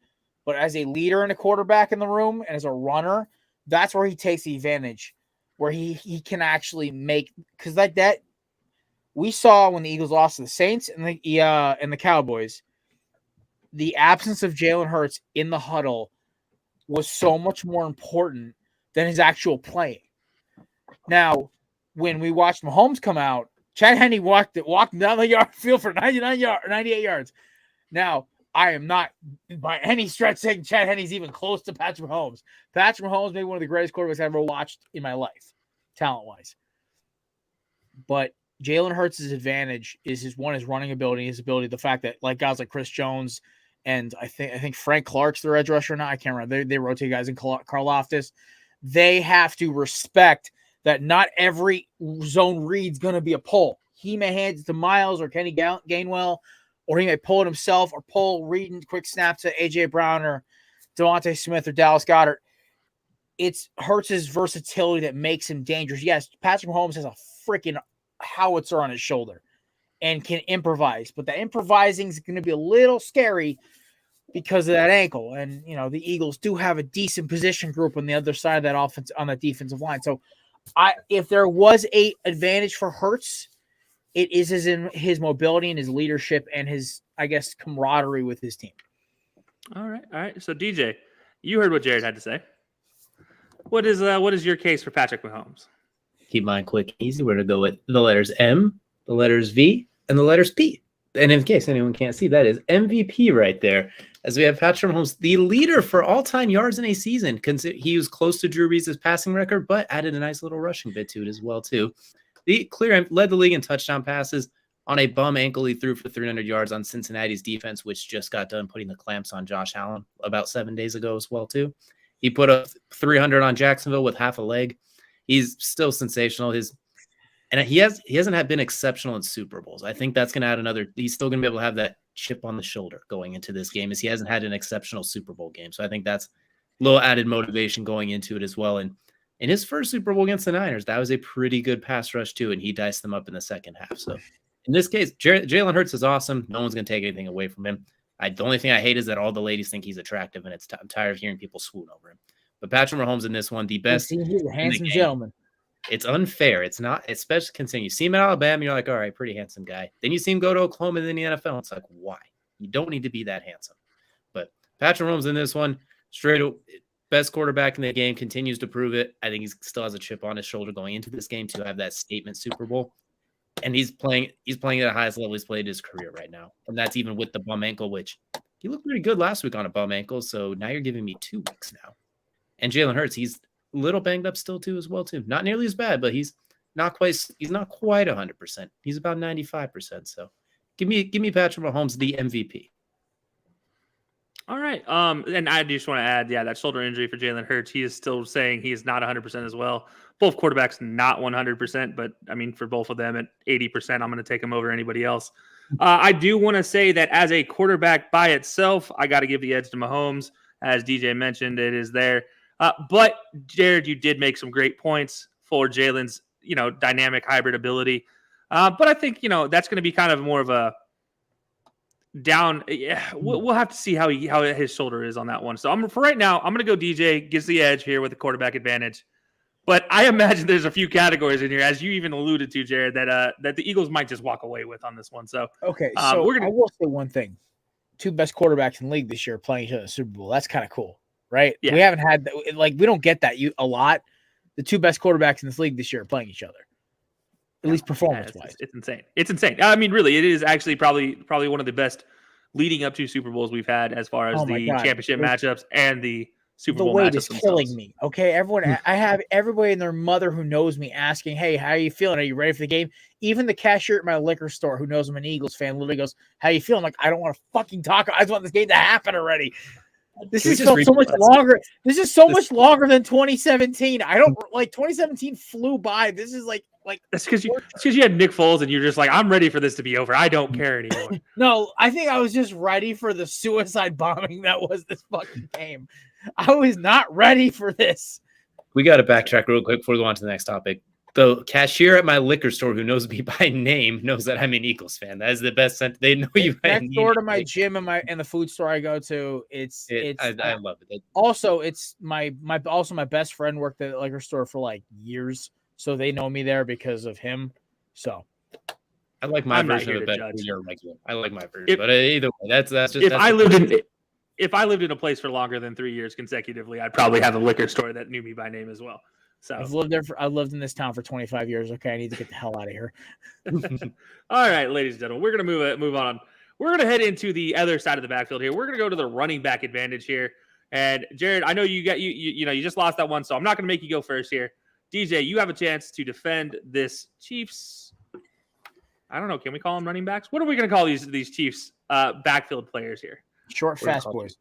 But as a leader and a quarterback in the room and as a runner, that's where he takes the advantage, where he can actually make – because like that – we saw when the Eagles lost to the Saints and the Cowboys, the absence of Jalen Hurts in the huddle was so much more important than his actual playing. Now, when we watched Mahomes come out, Chad Henne walked down the field for 98 yards. Now, I am not by any stretch saying Chad Henne's even close to Patrick Mahomes. Patrick Mahomes may be one of the greatest quarterbacks I've ever watched in my life, talent-wise. But Jalen Hurts' advantage is his running ability, the fact that like guys like Chris Jones and I think Frank Clark's their edge rusher now. I can't remember. They rotate guys in Karlaftis. They have to respect that not every zone read's going to be a pull. He may hand it to Miles or Kenny Gainwell, or he may pull it himself or pull reading quick snap to A.J. Brown or Devontae Smith or Dallas Goedert. It's Hurts' versatility that makes him dangerous. Yes, Patrick Mahomes has a freaking howitzer on his shoulder and can improvise, but the improvising is going to be a little scary because of that ankle. And, you know, the Eagles do have a decent position group on the other side of that offense, on that defensive line. So if there was a advantage for Hurts, it is his mobility and his leadership and his, I guess, camaraderie with his team. All right. So DJ, you heard what Jared had to say. What is your case for Patrick Mahomes? Keep mine quick and easy. We're going to go with the letters M, the letters V, and the letters P. And in case anyone can't see, that is MVP right there. As we have Patrick Mahomes, the leader for all-time yards in a season. He was close to Drew Brees' passing record, but added a nice little rushing bit to it as well, too. The clear led the league in touchdown passes. On a bum ankle, he threw for 300 yards on Cincinnati's defense, which just got done putting the clamps on Josh Allen about 7 days ago as well, too. He put up 300 on Jacksonville with half a leg. He's still sensational. He hasn't been exceptional in Super Bowls. I think that's going to add another. He's still going to be able to have that chip on the shoulder going into this game, as he hasn't had an exceptional Super Bowl game. So I think that's a little added motivation going into it as well. And in his first Super Bowl against the Niners, that was a pretty good pass rush too, and he diced them up in the second half. So in this case, Jalen Hurts is awesome. No one's going to take anything away from him. The only thing I hate is that all the ladies think he's attractive, and I'm tired of hearing people swoon over him. But Patrick Mahomes in this one, the best. He's a handsome gentleman. It's unfair. It's not, especially considering you see him in Alabama, you're like, all right, pretty handsome guy. Then you see him go to Oklahoma and then the NFL. It's like, why? You don't need to be that handsome. But Patrick Mahomes in this one, straight best quarterback in the game, continues to prove it. I think he still has a chip on his shoulder going into this game to have that statement Super Bowl. And he's playing at the highest level he's played his career right now. And that's even with the bum ankle, which he looked pretty good last week on a bum ankle. So now you're giving me 2 weeks now. And Jalen Hurts, he's a little banged up still too as well too. Not nearly as bad, but he's not quite 100%. He's about 95%. So give me Patrick Mahomes, the MVP. All right. And I just want to add, that shoulder injury for Jalen Hurts, he is still saying he is not 100% as well. Both quarterbacks not 100%, but I mean, for both of them at 80%, I'm going to take them over anybody else. I do want to say that as a quarterback by itself, I got to give the edge to Mahomes. As DJ mentioned, it is there. But Jared, you did make some great points for Jalen's, dynamic hybrid ability. But I think, that's going to be kind of more of a down. Yeah, we'll have to see how his shoulder is on that one. So for right now, I'm going to go DJ, gets the edge here with the quarterback advantage. But I imagine there's a few categories in here, as you even alluded to, Jared, that the Eagles might just walk away with on this one. So okay, so we're gonna. I will say one thing: 2 best quarterbacks in the league this year playing each other in the Super Bowl. That's kind of cool, right? Yeah. We haven't had we don't get that a lot. The 2 best quarterbacks in this league this year are playing each other, at least performance-wise. It's insane. It's insane. I mean, really, it is actually probably one of the best leading up to Super Bowls we've had as far as the championship matchups and the Super Bowl weight matchups is themselves. killing me. Okay, everyone. I have everybody and their mother who knows me asking, "Hey, how are you feeling? Are you ready for the game?" Even the cashier at my liquor store who knows I'm an Eagles fan literally goes, "How you feeling?" Like, I don't want to fucking talk. I just want this game to happen already. This is so much longer. This is so much longer than 2017. I don't like 2017 flew by. This is like that's because you had Nick Foles and you're just like, I'm ready for this to be over. I don't care anymore. No, I think I was just ready for the suicide bombing that was this fucking game. I was not ready for this. We got to backtrack real quick before we go on to the next topic. The cashier at my liquor store who knows me by name knows that I'm an Eagles fan. That is the best sense. They know you. Next door to my gym and the food store I go to, I love it. Also, it's my best friend worked at the liquor store for like years, so they know me there because of him. So I like my version of it better than your regular. I like my version, but either way, that's just. If I lived in a place for longer than 3 years consecutively, I'd probably have a liquor store that knew me by name as well. So I've lived in this town for 25 years. Okay, I need to get the hell out of here. All right, ladies and gentlemen, we're gonna move on. We're gonna head into the other side of the backfield here. We're gonna go to the running back advantage here. And Jared, I know you just lost that one, so I'm not gonna make you go first here. DJ, you have a chance to defend this Chiefs. I don't know. Can we call them running backs? What are we gonna call these Chiefs backfield players here? Short, fast boys.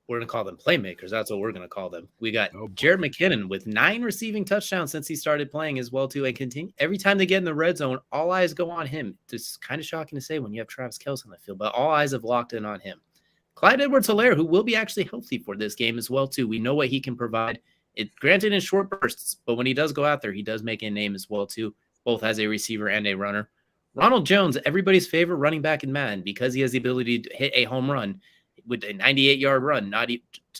We're going to call them playmakers. That's what we're going to call them. We got Jared McKinnon with 9 receiving touchdowns since he started playing as well, too. And continue every time they get in the red zone, all eyes go on him. It's kind of shocking to say when you have Travis Kelce on the field, but all eyes have locked in on him. Clyde Edwards-Helaire, who will be actually healthy for this game as well, too. We know what he can provide. Granted in short bursts, but when he does go out there, he does make a name as well, too, both as a receiver and a runner. Ronald Jones, everybody's favorite running back in Madden, because he has the ability to hit a home run with a 98-yard run, not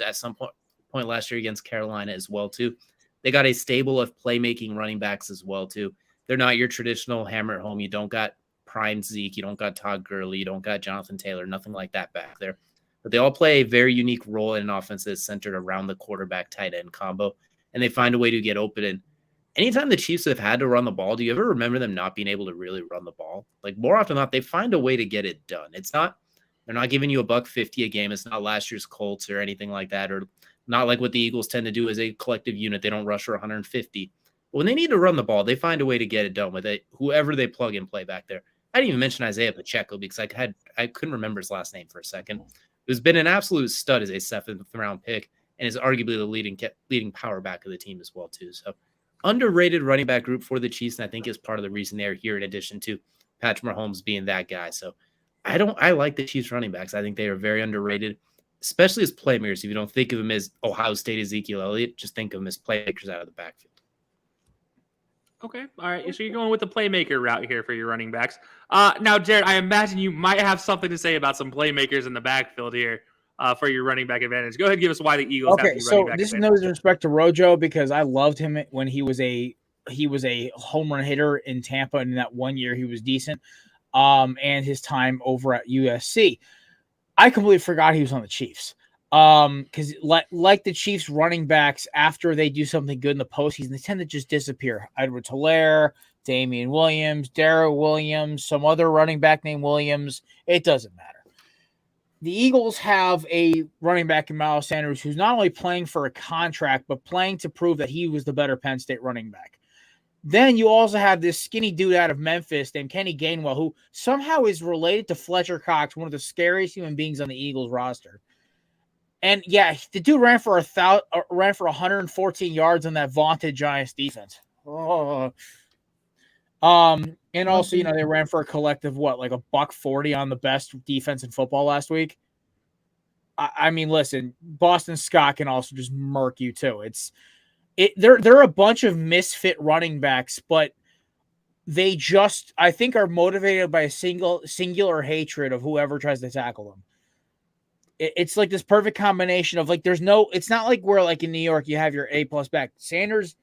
at some point last year against Carolina as well, too. They got a stable of playmaking running backs as well, too. They're not your traditional hammer at home. You don't got prime Zeke. You don't got Todd Gurley. You don't got Jonathan Taylor, nothing like that back there. But they all play a very unique role in an offense that's centered around the quarterback tight end combo, and they find a way to get open. And anytime the Chiefs have had to run the ball, do you ever remember them not being able to really run the ball? Like, more often than not, they find a way to get it done. They're not giving you $150 a game. It's not last year's Colts or anything like that, or not like what the Eagles tend to do as a collective unit. They don't rush for 150. But when they need to run the ball, they find a way to get it done with it, whoever they plug and play back there. I didn't even mention Isaiah Pacheco because I couldn't remember his last name for a second. Who's been an absolute stud as a 7th round pick and is arguably the leading power back of the team as well, too. So underrated running back group for the Chiefs, and I think is part of the reason they're here, in addition to Patrick Mahomes being that guy. So I like the Chiefs running backs. I think they are very underrated, especially as playmakers. If you don't think of them as Ohio State Ezekiel Elliott, just think of them as playmakers out of the backfield. Okay. All right. So you're going with the playmaker route here for your running backs. Now, Jared, I imagine you might have something to say about some playmakers in the backfield here for your running back advantage. Go ahead and give us why the Eagles have the running back this is advantage. no disrespect to Rojo, because I loved him when he was a home run hitter in Tampa, and in that 1 year he was decent. And his time over at USC. I completely forgot he was on the Chiefs. Because like the Chiefs running backs, after they do something good in the postseason, they tend to just disappear. Edwards-Helaire, Damian Williams, Darrell Williams, some other running back named Williams. It doesn't matter. The Eagles have a running back in Miles Sanders who's not only playing for a contract, but playing to prove that he was the better Penn State running back. Then you also have this skinny dude out of Memphis named Kenny Gainwell, who somehow is related to Fletcher Cox, one of the scariest human beings on the Eagles roster. And yeah, the dude ran for 114 yards on that vaunted Giants defense. Oh. And also, they ran for a collective like $140 on the best defense in football last week. I mean, listen, Boston Scott can also just murk you too. They're a bunch of misfit running backs, but they just, I think, are motivated by a singular hatred of whoever tries to tackle them. It's like this perfect combination of it's not like where like in New York you have your A+ back. Sanders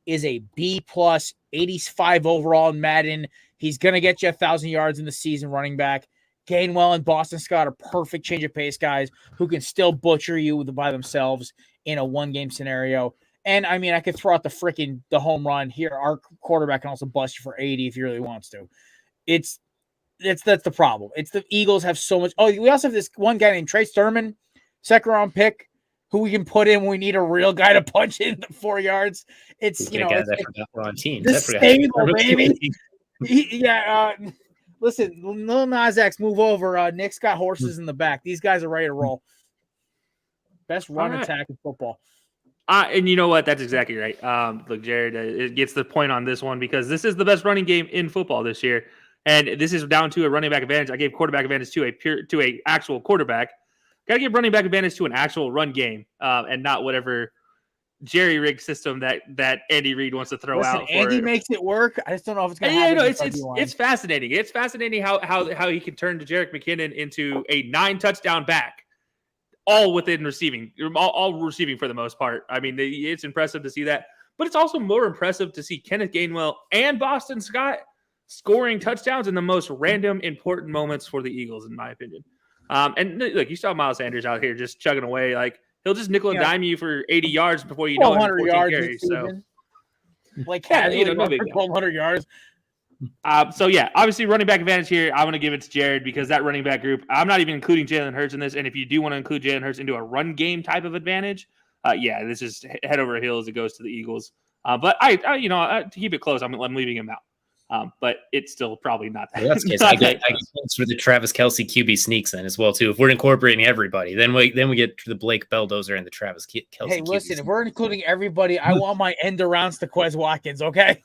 is a B plus, 85 overall in Madden. He's going to get you 1,000 yards in the season running back. Gainwell and Boston Scott are perfect change of pace guys who can still butcher you by themselves in a one-game scenario. And, I mean, I could throw out the home run here. Our quarterback can also bust you for 80 if he really wants to. That's the problem. It's the Eagles have so much. Oh, we also have this one guy named Trey Sermon, second-round pick, who we can put in when we need a real guy to punch in the 4 yards. It's, you know, we're on teams. The stable, baby. Listen, Lil Nas X, move over. Nick's got horses in the back. These guys are ready to roll. Best run attack in football. And you know what? That's exactly right. Look, Jared, it gets the point on this one because this is the best running game in football this year. And this is down to a running back advantage. I gave quarterback advantage to a actual quarterback. Got to give running back advantage to an actual run game, and not whatever jerry-rigged system that Andy Reid wants to throw out. Andy makes it work. I just don't know if it's going to happen. It's fascinating. It's fascinating how he can turn Jerick McKinnon into a 9-touchdown back, all within receiving, all receiving for the most part. I mean, it's impressive to see that, but it's also more impressive to see Kenneth Gainwell and Boston Scott scoring touchdowns in the most random, important moments for the Eagles, in my opinion. And look, you saw Miles Sanders out here just chugging away. Like, he'll just nickel and dime you for 80 yards before you know it. 100 yards. Carries, so. Like, no big deal. 100 yards. So, yeah, obviously running back advantage here. I'm going to give it to Jared because that running back group, I'm not even including Jalen Hurts in this. And if you do want to include Jalen Hurts into a run game type of advantage, this is head over heels. It goes to the Eagles. But to keep it close, I'm leaving him out. But it's still probably not that. Well, I get points for the Travis Kelce QB sneaks in as well too. If we're incorporating everybody, then we get to the Blake Bulldozer and the Travis Kelce. Hey, listen, if we're including everybody, I want my end arounds to Quez Watkins. Okay.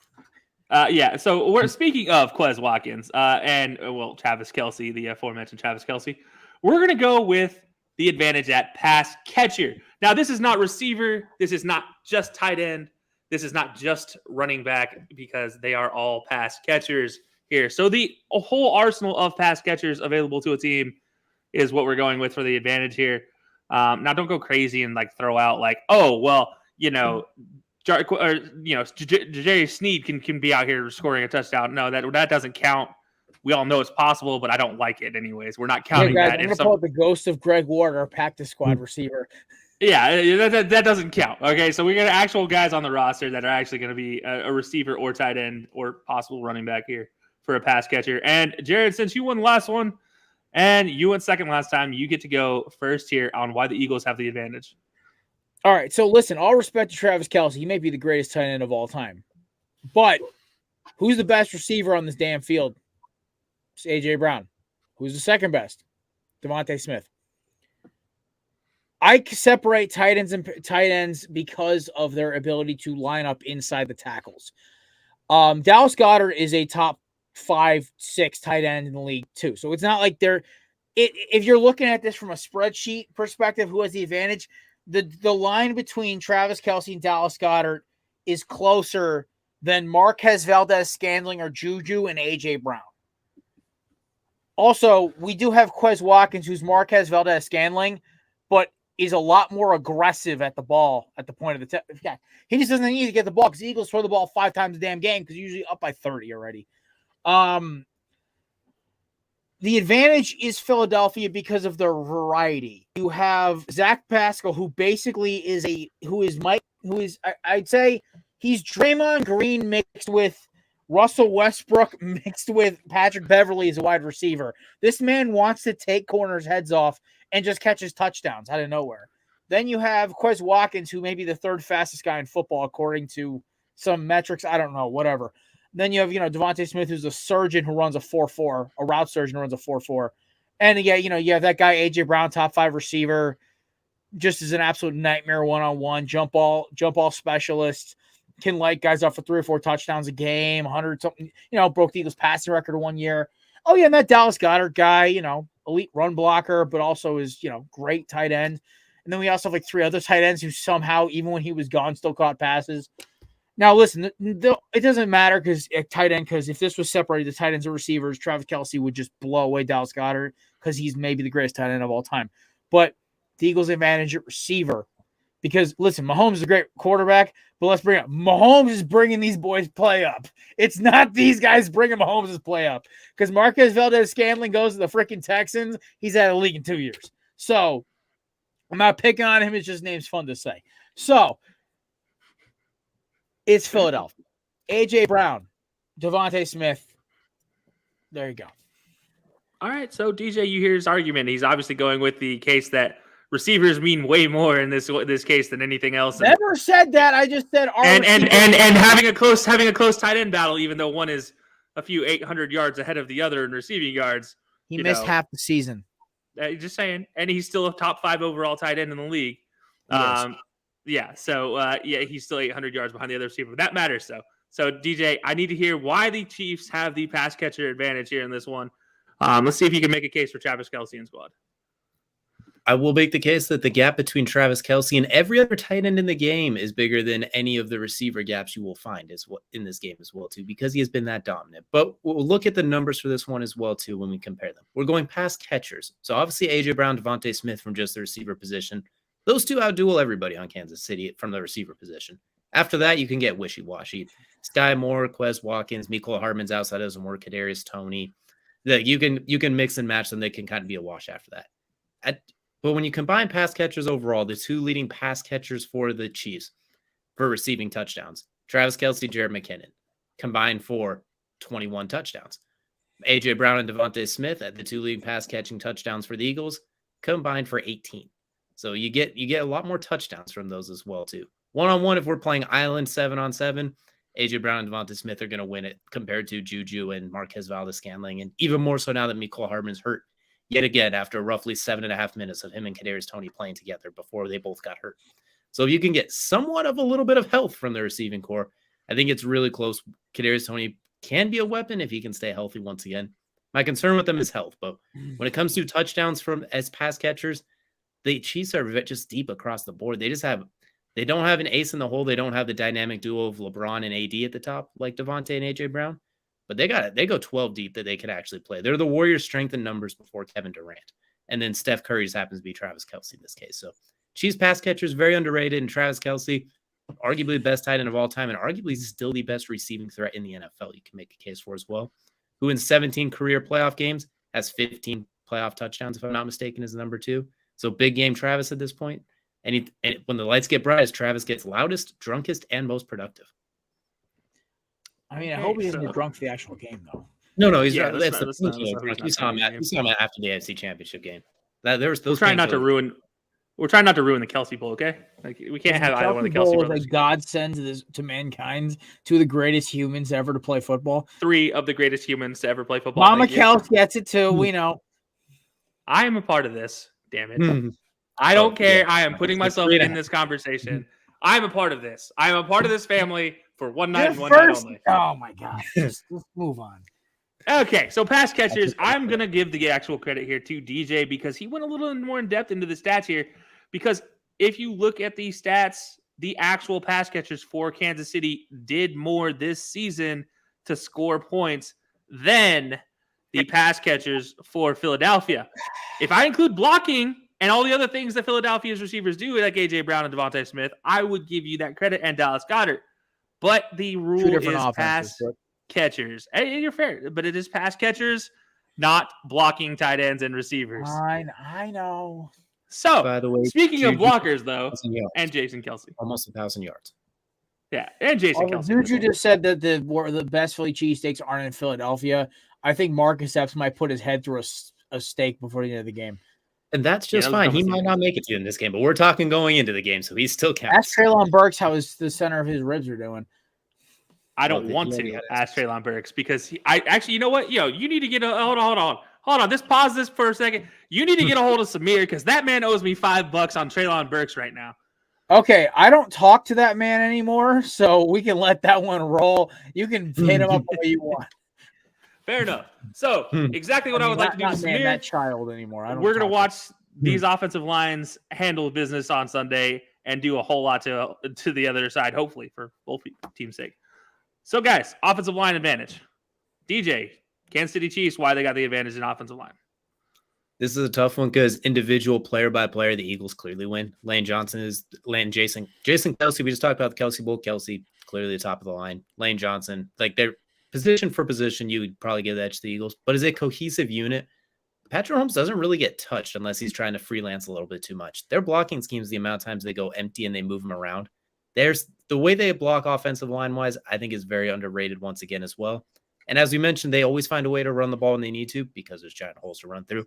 So we're speaking of Quez Watkins and Travis Kelce, the aforementioned Travis Kelce. We're gonna go with the advantage at pass catcher. Now, this is not receiver. This is not just tight end. This is not just running back because they are all pass catchers here. So the whole arsenal of pass catchers available to a team is what we're going with for the advantage here. Now, don't go crazy and throw out Jerry Sneed can be out here scoring a touchdown. No, that doesn't count. We all know it's possible, but I don't like it anyways. We're not counting guys, that. I'm going to call the ghost of Greg Ward, our practice squad receiver. Yeah, that doesn't count. Okay, so we got actual guys on the roster that are actually going to be a receiver or tight end or possible running back here for a pass catcher. And Jared, since you won the last one and you went second last time, you get to go first here on why the Eagles have the advantage. All right, so listen, all respect to Travis Kelce. He may be the greatest tight end of all time. But who's the best receiver on this damn field? It's A.J. Brown. Who's the second best? Devontae Smith. I separate tight ends because of their ability to line up inside the tackles. Dallas Goedert is a top 5-6 tight end in the league too. So it's not like if you're looking at this from a spreadsheet perspective, who has the advantage? The line between Travis Kelce and Dallas Goedert is closer than Marquez Valdez-Scantling or Juju and A.J. Brown. Also, we do have Quez Watkins, who's Marquez Valdez-Scantling, but is a lot more aggressive at the ball at the point of the he just doesn't need to get the ball because the Eagles throw the ball 5 times a damn game because usually up by 30 already. The advantage is Philadelphia because of their variety. You have Zach Pascal, who basically I'd say he's Draymond Green mixed with Russell Westbrook mixed with Patrick Beverly as a wide receiver. This man wants to take corners' heads off and just catches touchdowns out of nowhere. Then you have Quez Watkins, who may be the third fastest guy in football, according to some metrics. I don't know, whatever. Then you have, Devontae Smith, who's a surgeon who runs a 4.4, a route surgeon who runs a 4.4. And you have that guy, A.J. Brown, top 5 receiver, just as an absolute nightmare one-on-one, jump ball specialist, can light guys up for 3 or 4 touchdowns a game, 100-something, broke the Eagles passing record 1 year. Oh, yeah, and that Dallas Goedert guy, elite run blocker, but also is, great tight end. And then we also have 3 other tight ends who somehow, even when he was gone, still caught passes. Now, listen, it doesn't matter because if this was separated, the tight ends and receivers, Travis Kelce would just blow away Dallas Goedert because he's maybe the greatest tight end of all time. But the Eagles' advantage at receiver Because listen, Mahomes is a great quarterback, but let's bring up Mahomes is bringing these boys play up. It's not these guys bringing Mahomes' play up. Because Marquez Valdez-Scantling goes to the freaking Texans. He's out of the league in 2 years. So I'm not picking on him. It's just name's fun to say. So it's Philadelphia. AJ Brown, Devontae Smith. There you go. All right, so DJ, you hear his argument. He's obviously going with the case that receivers mean way more in this case than anything else. Never said that. I just said and having a close tight end battle, even though one is a few 800 yards ahead of the other in receiving yards. He missed half the season. Just saying, and he's still a top 5 overall tight end in the league. Yes. He's still 800 yards behind the other receiver. That matters, though. So DJ, I need to hear why the Chiefs have the pass catcher advantage here in this one. Let's see if you can make a case for Travis Kelce and squad. I will make the case that the gap between Travis Kelce and every other tight end in the game is bigger than any of the receiver gaps you will find in this game as well, too, because he has been that dominant. But we'll look at the numbers for this one as well, too, when we compare them. We're going past catchers. So obviously A.J. Brown, Devontae Smith from just the receiver position. Those two outduel everybody on Kansas City from the receiver position. After that, you can get wishy-washy. Sky Moore, Quez Watkins, Mecole Hardman's outside doesn't work, Kadarius Toney. You can mix and match them. They can kind of be a wash after that. But when you combine pass catchers overall, the two leading pass catchers for the Chiefs for receiving touchdowns, Travis Kelce, Jared McKinnon, combined for 21 touchdowns. A.J. Brown and Devontae Smith at the two leading pass catching touchdowns for the Eagles, combined for 18. So you get a lot more touchdowns from those as well, too. One-on-one, if we're playing Island 7-on-7, A.J. Brown and Devontae Smith are going to win it compared to Juju and Marquez Valdez-Scantling, and even more so now that Mecole Hardman's hurt. Yet again, after roughly 7.5 minutes of him and Kadarius Toney playing together before they both got hurt. So if you can get somewhat of a little bit of health from the receiving core, I think it's really close. Kadarius Toney can be a weapon if he can stay healthy once again. My concern with them is health, but when it comes to touchdowns as pass catchers, the Chiefs are just deep across the board. They don't have an ace in the hole. They don't have the dynamic duo of LeBron and AD at the top like Devontae and AJ Brown. But they go 12 deep that they can actually play. They're the Warriors' strength in numbers before Kevin Durant. And then Steph Curry just happens to be Travis Kelce in this case. So Chiefs pass catchers, very underrated. And Travis Kelce, arguably the best tight end of all time and arguably still the best receiving threat in the NFL. You can make a case for as well. Who in 17 career playoff games has 15 playoff touchdowns, if I'm not mistaken, is number 2. So big game Travis at this point. And when the lights get brightest, Travis gets loudest, drunkest, and most productive. I mean, I hope he doesn't get drunk for the actual game, though. No, he's Yeah, not. that's That's not- the that's not- point. that's not- You saw him after the AFC Championship game. Those We're trying not to ruin the Kelce Bowl, okay? Like we can't have either one of the Kelce brothers. Like God sends to mankind, 2 of the greatest humans ever to play football. 3 of the greatest humans to ever play football. Mama Thank you. Kelce gets it too. We know. I am a part of this. Damn it. I don't care. I am putting myself in this conversation. I'm a part of this. I am a part of this family for one night and one night only. Oh my God. Let's move on. Okay, so pass catchers, I'm going to give the actual credit here to DJ because he went a little more in depth into the stats here. Because if you look at the stats, the actual pass catchers for Kansas City did more this season to score points than the pass catchers for Philadelphia. If I include blocking and all the other things that Philadelphia's receivers do, like A.J. Brown and Devontae Smith, I would give you that credit, and Dallas Goedert. But the rule is pass catchers. And you're fair, but it is pass catchers, not blocking tight ends and receivers. I know. So, by the way, speaking of blockers, though, and Jason Kelce. Almost 1,000 yards. Yeah, and Jason Kelce. Juju just said that the best Philly cheesesteaks aren't in Philadelphia. I think Marcus Epps might put his head through a steak before the end of the game. And that's just fine. He might not make it to in this game, but we're talking going into the game, so he's still counts. Ask Treylon Burks how the center of his ribs are doing. I don't want to ask Treylon Burks because you know what? You need to get hold on. Just pause this for a second. You need to get a hold of Samir because that man owes me $5 on Treylon Burks right now. Okay, I don't talk to that man anymore, so we can let that one roll. You can hit him up the way you want. Fair enough. So exactly what I would like to do with Samir. That child anymore. We're going to watch these offensive lines handle business on Sunday and do a whole lot to the other side, hopefully, for both teams' sake. So, guys, offensive line advantage. DJ, Kansas City Chiefs, why they got the advantage in offensive line? This is a tough one because individual player by player, the Eagles clearly win. Jason Kelsey. We just talked about the Kelsey Bowl. Kelsey clearly the top of the line. Lane Johnson, like they're position for position, you would probably give that to the Eagles. But as a cohesive unit, Patrick Mahomes doesn't really get touched unless he's trying to freelance a little bit too much. Their blocking schemes, the amount of times they go empty and they move him around. There's the way they block offensive line wise, I think is very underrated once again as well. And as we mentioned, they always find a way to run the ball when they need to because there's giant holes to run through.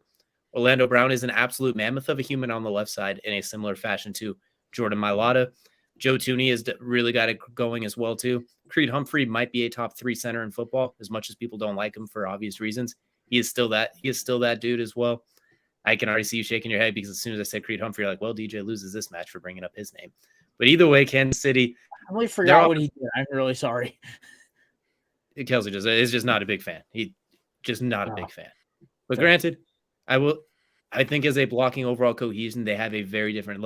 Orlando Brown is an absolute mammoth of a human on the left side in a similar fashion to Jordan Mailata. Joe Thuney has really got it going as well, too. Creed Humphrey might be a top 3 center in football, as much as people don't like him for obvious reasons. He is still that dude as well. I can already see you shaking your head because as soon as I said Creed Humphrey, you're like, well, DJ loses this match for bringing up his name. But either way, Kansas City. I really forgot what he did. I'm really sorry. Kelsey is just not a big fan. He just not a big fan. But granted, I think as a blocking overall cohesion, they have a very different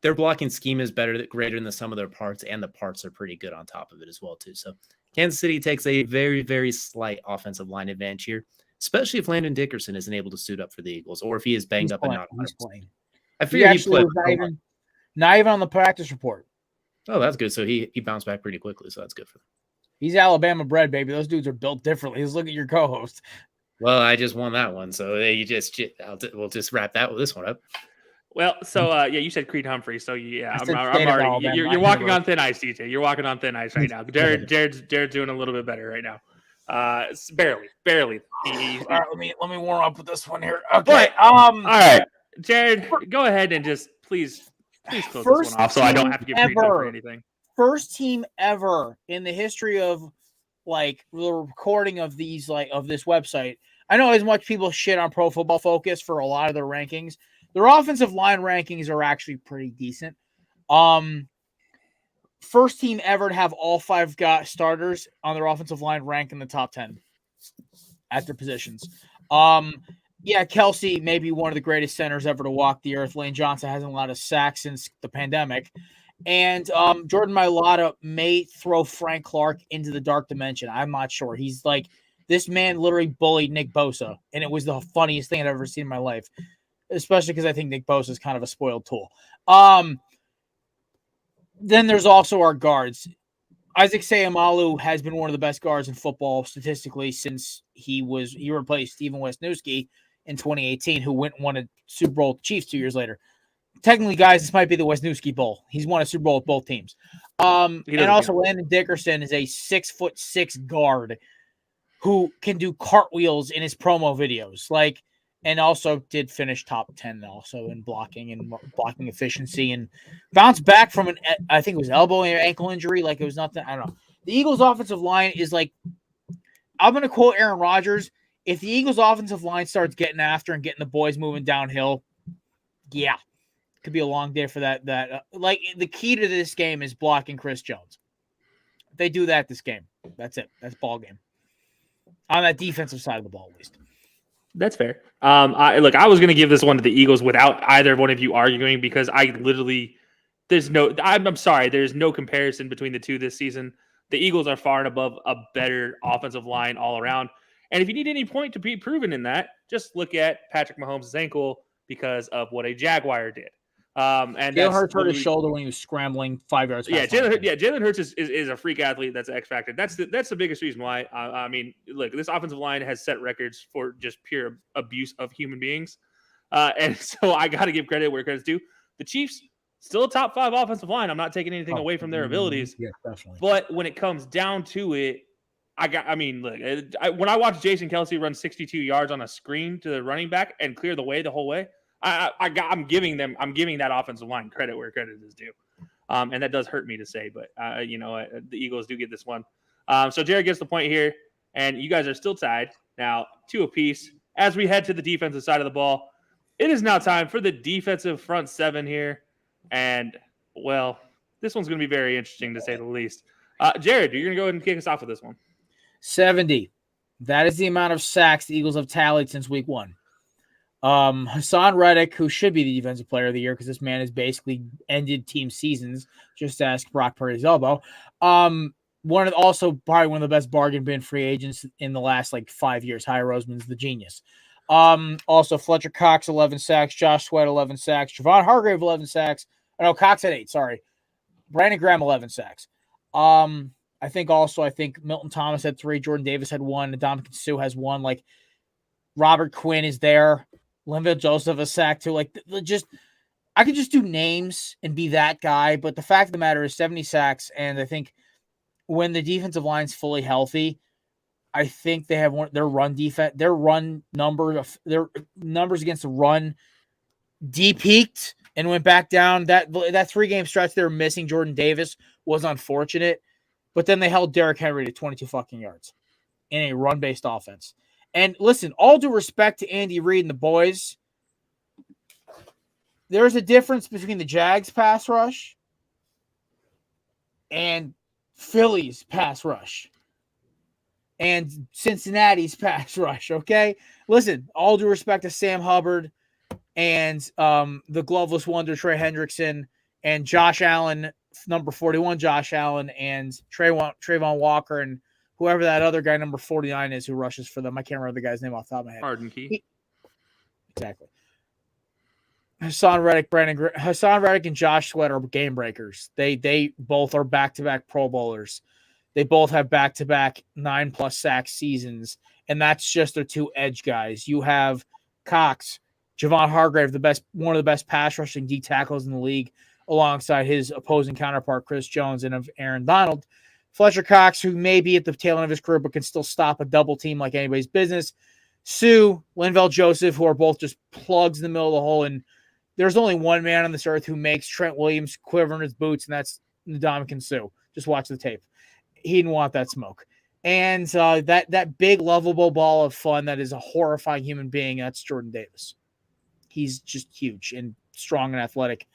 their blocking scheme is greater than the sum of their parts, and the parts are pretty good on top of it as well, too. So Kansas City takes a very, very slight offensive line advantage here, especially if Landon Dickerson isn't able to suit up for the Eagles, or if he is banged up and not playing. I figured he played. Not even on the practice report. Oh, that's good. So he bounced back pretty quickly, so that's good for them. He's Alabama bred, baby. Those dudes are built differently. Just look at your co-host. Well, I just won that one, so we'll just wrap this one up. Well, so you said Creed Humphrey, so yeah, I'm already. You're walking on thin ice, DJ. You're walking on thin ice right now. Jared's doing a little bit better right now. Barely. All right, let me warm up with this one here. Okay. But, all right, Jared, go ahead and just please close this one off, so I don't have to give Creed Humphrey anything. First team ever in the history of like the recording of these of this website. I know as much people shit on Pro Football Focus for a lot of their rankings. Their offensive line rankings are actually pretty decent. First team ever to have all 5 starters on their offensive line ranked in the top 10 at their positions. Yeah, Kelsey may be one of the greatest centers ever to walk the earth. Lane Johnson hasn't allowed a sack since the pandemic. And Jordan Mailata may throw Frank Clark into the dark dimension. I'm not sure. He's like, this man literally bullied Nick Bosa, and it was the funniest thing I've ever seen in my life, especially because I think Nick Bosa is kind of a spoiled tool. Then there's also our guards. Isaac Seumalo has been one of the best guards in football statistically since he replaced Steven Wisniewski in 2018, who went and won a Super Bowl with the Chiefs 2 years later. Technically, guys, this might be the Wisniewski Bowl. He's won a Super Bowl with both teams. And also Landon Dickerson is a 6'6" guard who can do cartwheels in his promo videos. And also did finish top 10 also in blocking and blocking efficiency and bounced back from I think it was elbow and ankle injury. Like it was nothing. I don't know. The Eagles offensive line is like, I'm going to quote Aaron Rodgers. If the Eagles offensive line starts getting after and getting the boys moving downhill, yeah, could be a long day for that. Like the key to this game is blocking Chris Jones. If they do that this game, that's it. That's ball game. On that defensive side of the ball, at least. That's fair. I was going to give this one to the Eagles without either one of you arguing because I'm sorry, there's no comparison between the two this season. The Eagles are far and above a better offensive line all around. And if you need any point to be proven in that, just look at Patrick Mahomes' ankle because of what a Jaguar did. And Jalen Hurts hurt his shoulder when he was scrambling 5 yards. Jalen Hurts is a freak athlete. That's an X factor. That's the biggest reason why. I mean, look, this offensive line has set records for just pure abuse of human beings, and so I got to give credit where credit's due. The Chiefs still a top 5 offensive line. I'm not taking anything away from their abilities. Yeah, definitely. But when it comes down to it, when I watch Jason Kelsey run 62 yards on a screen to the running back and clear the way the whole way. I'm giving that offensive line credit where credit is due. And that does hurt me to say, but the Eagles do get this one. So Jared gets the point here, and you guys are still tied now 2 apiece. As we head to the defensive side of the ball, it is now time for the defensive front 7 here. And well, this one's going to be very interesting to say the least. Jared, you're going to go ahead and kick us off with this one. 70. That is the amount of sacks the Eagles have tallied since week 1. Hassan Reddick, who should be the defensive player of the year because this man has basically ended team seasons. Just ask Brock Purdy's elbow. Probably one of the best bargain bin free agents in the last 5 years. Hy Roseman's the genius. Also Fletcher Cox 11 sacks, Josh Sweat 11 sacks, Javon Hargrave 11 sacks. No, Cox had 8. Sorry, Brandon Graham 11 sacks. I think Milton Thomas had 3, Jordan Davis had 1, Ndamukong Suh has 1. Like Robert Quinn is there, Linville Joseph a sack too. Like I could just do names and be that guy, but the fact of the matter is 70 sacks, and I think when the defensive line's fully healthy, I think they have their run defense, their numbers against the run de-peaked and went back down. That 3-game stretch they were missing Jordan Davis was unfortunate, but then they held Derrick Henry to 22 fucking yards in a run-based offense. And listen, all due respect to Andy Reid and the boys, there's a difference between the Jags pass rush and Philly's pass rush and Cincinnati's pass rush, okay? Listen, all due respect to Sam Hubbard and the gloveless wonder Trey Hendrickson and Josh Allen, number 41 Josh Allen, and Trayvon Walker and whoever that other guy, number 49 is, who rushes for them. I can't remember the guy's name off the top of my head. Harden Key. Exactly. Hassan Reddick and Josh Sweat are game breakers. They both are back-to-back Pro Bowlers. They both have back-to-back 9+ sack seasons, and that's just their 2 edge guys. You have Cox, Javon Hargrave, one of the best pass rushing D tackles in the league, alongside his opposing counterpart Chris Jones and of Aaron Donald. Fletcher Cox, who may be at the tail end of his career but can still stop a double team like anybody's business. Sue, Linval Joseph, who are both just plugs in the middle of the hole. And there's only one man on this earth who makes Trent Williams quiver in his boots, and that's Ndamukong Suh. Just watch the tape. He didn't want that smoke. And that big, lovable ball of fun that is a horrifying human being, that's Jordan Davis. He's just huge and strong and athletic.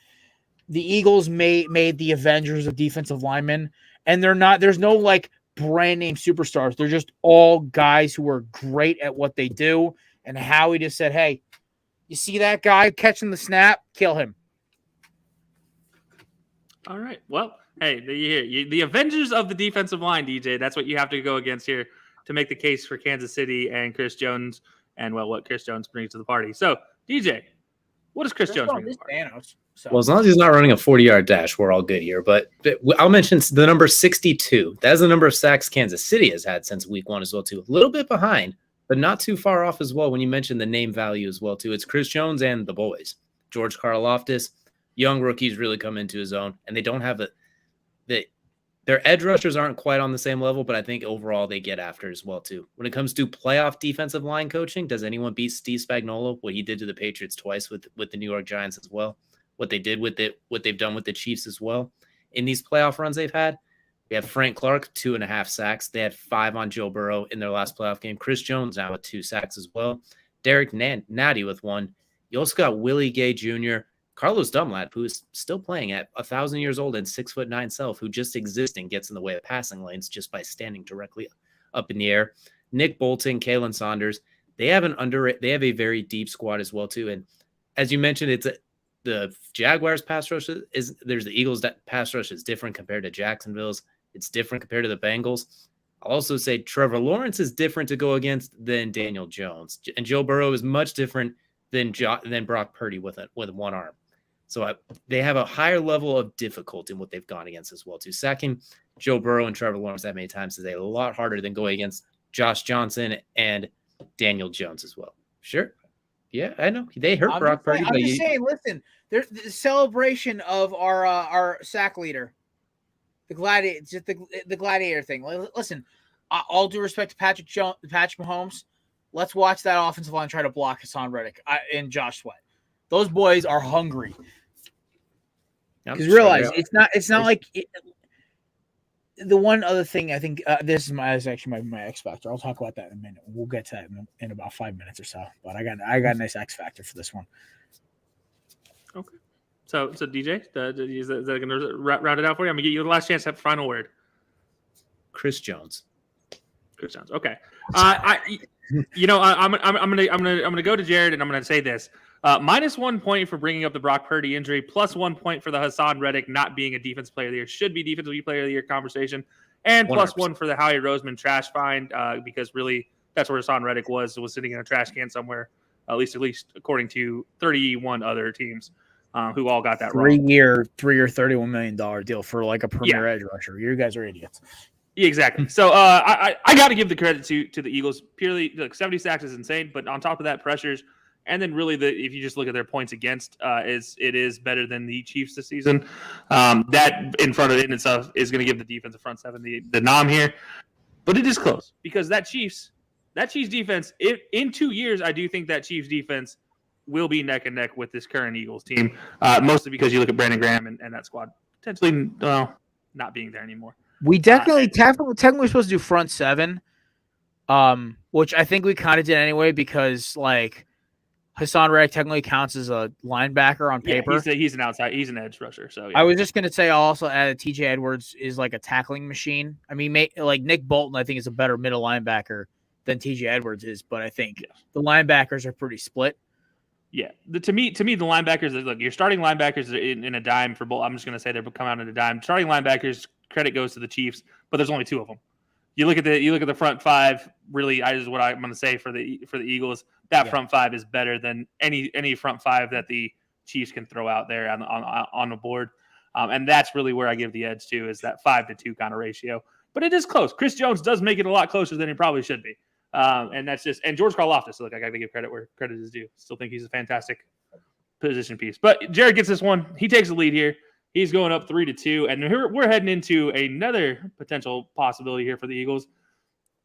The Eagles made the Avengers of defensive linemen, and there's no like brand name superstars. They're just all guys who are great at what they do. And Howie just said, hey, you see that guy catching the snap? Kill him. All right. Well, hey, the Avengers of the defensive line, DJ. That's what you have to go against here to make the case for Kansas City and Chris Jones and, well, what Chris Jones brings to the party. So, DJ, what does Chris Jones bring to the party? Thanos. So. Well, as long as he's not running a 40-yard dash, we're all good here. But I'll mention the number 62. That's the number of sacks Kansas City has had since week 1 as well, too. A little bit behind, but not too far off as well when you mention the name value as well, too. It's Chris Jones and the boys. George Karlaftis, young rookies really come into his own, and they don't have their edge rushers aren't quite on the same level, but I think overall they get after as well, too. When it comes to playoff defensive line coaching, does anyone beat Steve Spagnuolo? What he did to the Patriots twice with the New York Giants as well. What they did with it, what they've done with the Chiefs as well. In these playoff runs they've had, we have Frank Clark, 2.5 sacks. They had 5 on Joe Burrow in their last playoff game. Chris Jones now with 2 sacks as well. Derek Natty with 1. You also got Willie Gay Jr., Carlos Dunlap, who is still playing at 1,000 years old and 6'9" self, who just existing gets in the way of passing lanes just by standing directly up in the air. Nick Bolton, Kalen Saunders. They have a very deep squad as well, too. And as you mentioned, the Jaguars pass rush there's the Eagles that pass rush is different compared to Jacksonville's. It's different compared to the Bengals. I'll also say Trevor Lawrence is different to go against than Daniel Jones, and Joe Burrow is much different than Brock Purdy with one arm. So they have a higher level of difficulty in what they've gone against as well too. Second, Joe Burrow and Trevor Lawrence that many times is a lot harder than going against Josh Johnson and Daniel Jones as well. Sure. Yeah, I know. They hurt Brock Purdy. I'm just saying, listen, there's the celebration of our sack leader, the gladiator thing. Listen, all due respect to Patrick Mahomes, let's watch that offensive line try to block Hassan Reddick and Josh Sweat. Those boys are hungry. Because realize it's not like the one other thing I think this is actually my X factor. I'll talk about that in a minute. We'll get to that in about 5 minutes or so. But I got a nice X factor for this one. Okay. So DJ, is that going to round it out for you? I'm going to give you the last chance to have the final word. Chris Jones. Okay. I'm gonna go to Jared and I'm gonna say this. -1 point for bringing up the Brock Purdy injury, +1 point for the Hassan Reddick not being a defensive player of the year, should be defensive player of the year conversation, and 100%. +1 for the Howie Roseman trash find because really that's where Hassan Reddick was sitting in a trash can somewhere at least according to 31 other teams who all got that three wrong. year, $31 million deal for like a premier edge rusher. You guys are idiots. Yeah, exactly. So I got to give the credit to the Eagles. Purely, like 70 sacks is insane, but on top of that, pressures, and then really if you just look at their points against, it is better than the Chiefs this season. That in front of it in itself is going to give the defensive front seven the nom here, but it is close because that Chiefs defense, in 2 years, I do think that Chiefs defense will be neck and neck with this current Eagles team, mostly because you look at Brandon Graham and that squad potentially not being there anymore. We technically we're supposed to do front seven, which I think we kind of did anyway because like Hassan Reddick technically counts as a linebacker on paper. He's an outside, he's an edge rusher. So yeah. I was just gonna say I'll also add TJ Edwards is like a tackling machine. I mean, like Nick Bolton, I think is a better middle linebacker than TJ Edwards is, but I think the linebackers are pretty split. Yeah, to me, the linebackers, look, your starting linebackers in a dime for both. I'm just gonna say they're come out in a dime. Starting linebackers. Credit goes to the Chiefs, but there's only 2 of them. You look at the front 5. Really, is what I'm going to say for the Eagles. That front 5 is better than any front 5 that the Chiefs can throw out there on the board, and that's really where I give the edge to is that 5-2 kind of ratio. But it is close. Chris Jones does make it a lot closer than it probably should be, and that's just and George Karlaftis. Look, I got to give credit where credit is due. Still think he's a fantastic position piece. But Jared gets this one. He takes the lead here. He's going up 3-2, and we're heading into another potential possibility here for the Eagles,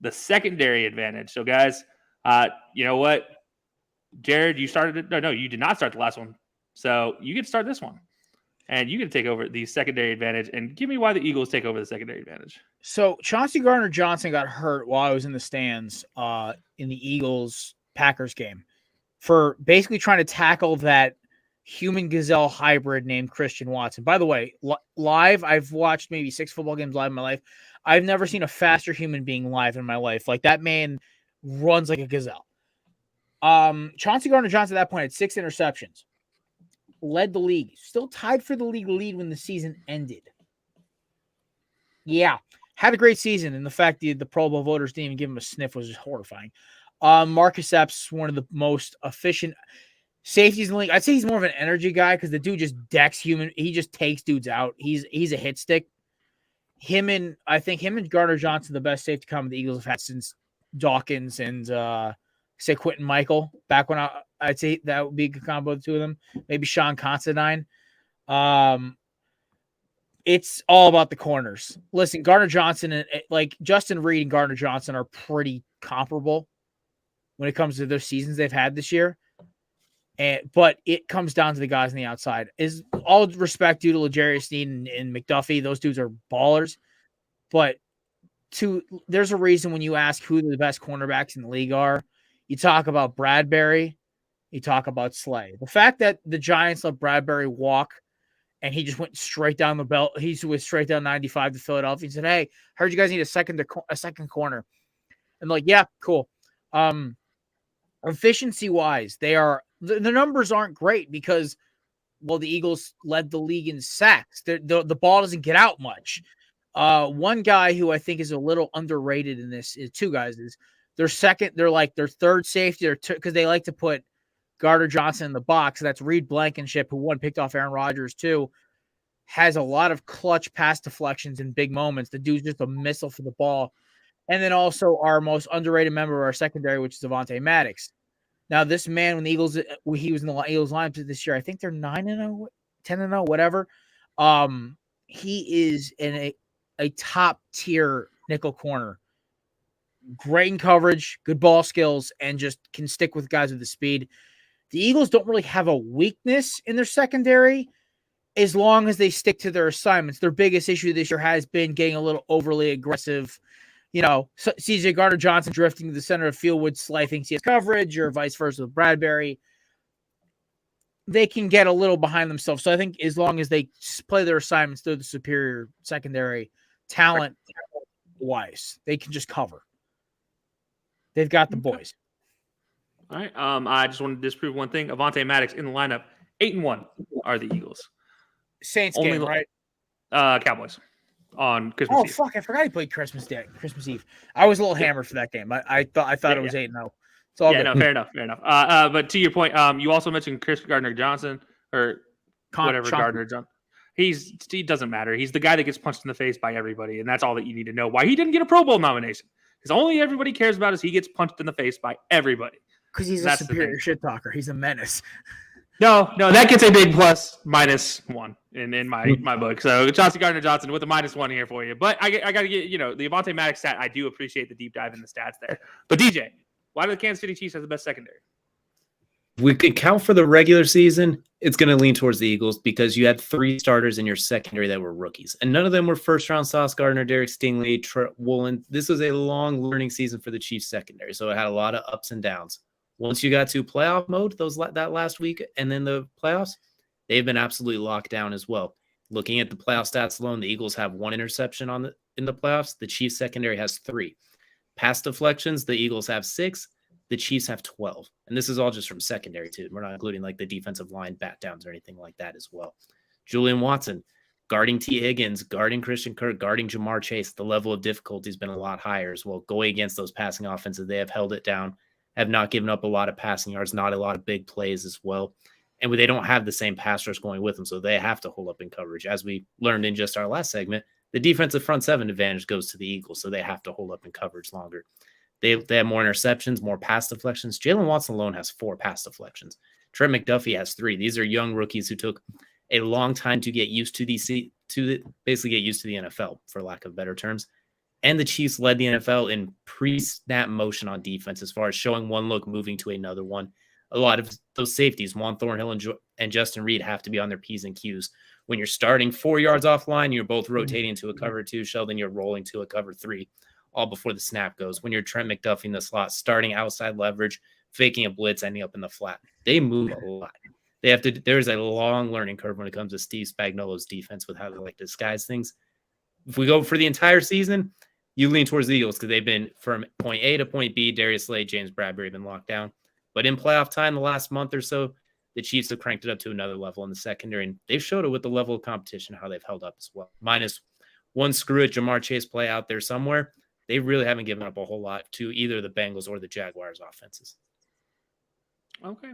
the secondary advantage. So, guys, you know what? Jared, you started it. No, you did not start the last one. So you get to start this one, and you get to take over the secondary advantage. And give me why the Eagles take over the secondary advantage. So Chauncey Gardner-Johnson got hurt while I was in the stands in the Eagles-Packers game for basically trying to tackle that human gazelle hybrid named Christian Watson. By the way, live, I've watched maybe 6 football games live in my life. I've never seen a faster human being live in my life. Like that man runs like a gazelle. Chauncey Gardner-Johnson at that point had 6 interceptions, led the league, still tied for the league lead when the season ended. Yeah, had a great season, and the fact that the Pro Bowl voters didn't even give him a sniff was just horrifying. Marcus Epps, one of the most efficient safeties in the league. I'd say he's more of an energy guy because the dude just decks human. He just takes dudes out. He's a hit stick. I think him and Gardner-Johnson, the best safety combo the Eagles have had since Dawkins and say Quentin Michael. Back when I'd say that would be a good combo, the 2 of them. Maybe Sean Constantine. It's all about the corners. Listen, Gardner-Johnson and like Justin Reed and Gardner-Johnson are pretty comparable when it comes to their seasons they've had this year. But it comes down to the guys on the outside. Is all respect due to L'Jarius Sneed and McDuffie. Those dudes are ballers. But there's a reason when you ask who the best cornerbacks in the league are, you talk about Bradbury, you talk about Slay. The fact that the Giants let Bradbury walk and he just went straight down the belt. He went straight down 95 to Philadelphia. He said, "Hey, heard you guys need a second corner." And like, yeah, cool. Efficiency wise, the numbers aren't great because, well, the Eagles led the league in sacks. The ball doesn't get out much. One guy who I think is a little underrated in this is 2 guys. Is their third safety, because they like to put Gardner-Johnson in the box. That's Reed Blankenship, who picked off Aaron Rodgers too. Has a lot of clutch pass deflections in big moments. The dude's just a missile for the ball. And then also our most underrated member of our secondary, which is Avonte Maddox. Now, this man, when he was in the Eagles lineup this year, I think they're 9-0, 10-0, whatever. He is in a top tier nickel corner. Great in coverage, good ball skills, and just can stick with guys with the speed. The Eagles don't really have a weakness in their secondary as long as they stick to their assignments. Their biggest issue this year has been getting a little overly aggressive. You know, CJ Gardner-Johnson drifting to the center of field with Slay thinks he has coverage, or vice versa with Bradbury. They can get a little behind themselves. So I think as long as they play their assignments, they're the superior secondary talent-wise. They can just cover. They've got the boys. All right. I just want to disprove one thing. Avonte Maddox in the lineup, 8-1 are the Eagles. Saints game, right? Cowboys on Christmas Eve. Fuck! I forgot he played Christmas Eve. I was a little hammered for that game. I thought it was 8-0. It's all Yeah, good. no, fair enough. But to your point, you also mentioned Chris Gardner-Johnson or whatever Chauncey. Gardner-Johnson. He doesn't matter. He's the guy that gets punched in the face by everybody, and that's all that you need to know. Why he didn't get a Pro Bowl nomination? Because only everybody cares about is he gets punched in the face by everybody. Because he's That's a the superior thing. shit talker. He's a menace. No, that gets a big -1 in my book. So Chauncey Gardner-Johnson with a -1 here for you. But I got to get, the Avonte Maddox stat. I do appreciate the deep dive in the stats there. But DJ, why do the Kansas City Chiefs have the best secondary? We could count for the regular season. It's going to lean towards the Eagles because you had 3 starters in your secondary that were rookies. And none of them were first-round Sauce Gardner, Derek Stingley, Woolen. This was a long learning season for the Chiefs secondary. So it had a lot of ups and downs. Once you got to playoff mode, that last week and then the playoffs, they've been absolutely locked down as well. Looking at the playoff stats alone, the Eagles have 1 interception in the playoffs. The Chiefs secondary has 3. Pass deflections, the Eagles have 6. The Chiefs have 12. And this is all just from secondary, too. We're not including like the defensive line bat downs or anything like that as well. Julian Watson, guarding T. Higgins, guarding Christian Kirk, guarding Jamar Chase. The level of difficulty has been a lot higher as well. Going against those passing offenses, they have held it down, have not given up a lot of passing yards, not a lot of big plays as well. And they don't have the same pass rush going with them, so they have to hold up in coverage. As we learned in just our last segment, the defensive front 7 advantage goes to the Eagles, so they have to hold up in coverage longer. They have more interceptions, more pass deflections. Jalen Watson alone has 4 pass deflections. Trent McDuffie has 3. These are young rookies who took a long time to get used to basically get used to the NFL, for lack of better terms. And the Chiefs led the NFL in pre-snap motion on defense as far as showing one look, moving to another one. A lot of those safeties, Juan Thornhill and Justin Reed, have to be on their P's and Q's. When you're starting 4 yards offline, you're both rotating to a cover 2 shell, then you're rolling to a cover 3. All before the snap goes. When you're Trent McDuffie in the slot, starting outside leverage, faking a blitz, ending up in the flat. They move a lot. There's a long learning curve when it comes to Steve Spagnuolo's defense with how they like to disguise things. If we go for the entire season, you lean towards the Eagles because they've been from point A to point B. Darius Slade, James Bradbury have been locked down. But in playoff time, the last month or so, the Chiefs have cranked it up to another level in the secondary, and they've showed it with the level of competition, how they've held up as well. -1 screw it, Jamar Chase play out there somewhere. They really haven't given up a whole lot to either the Bengals or the Jaguars offenses. Okay,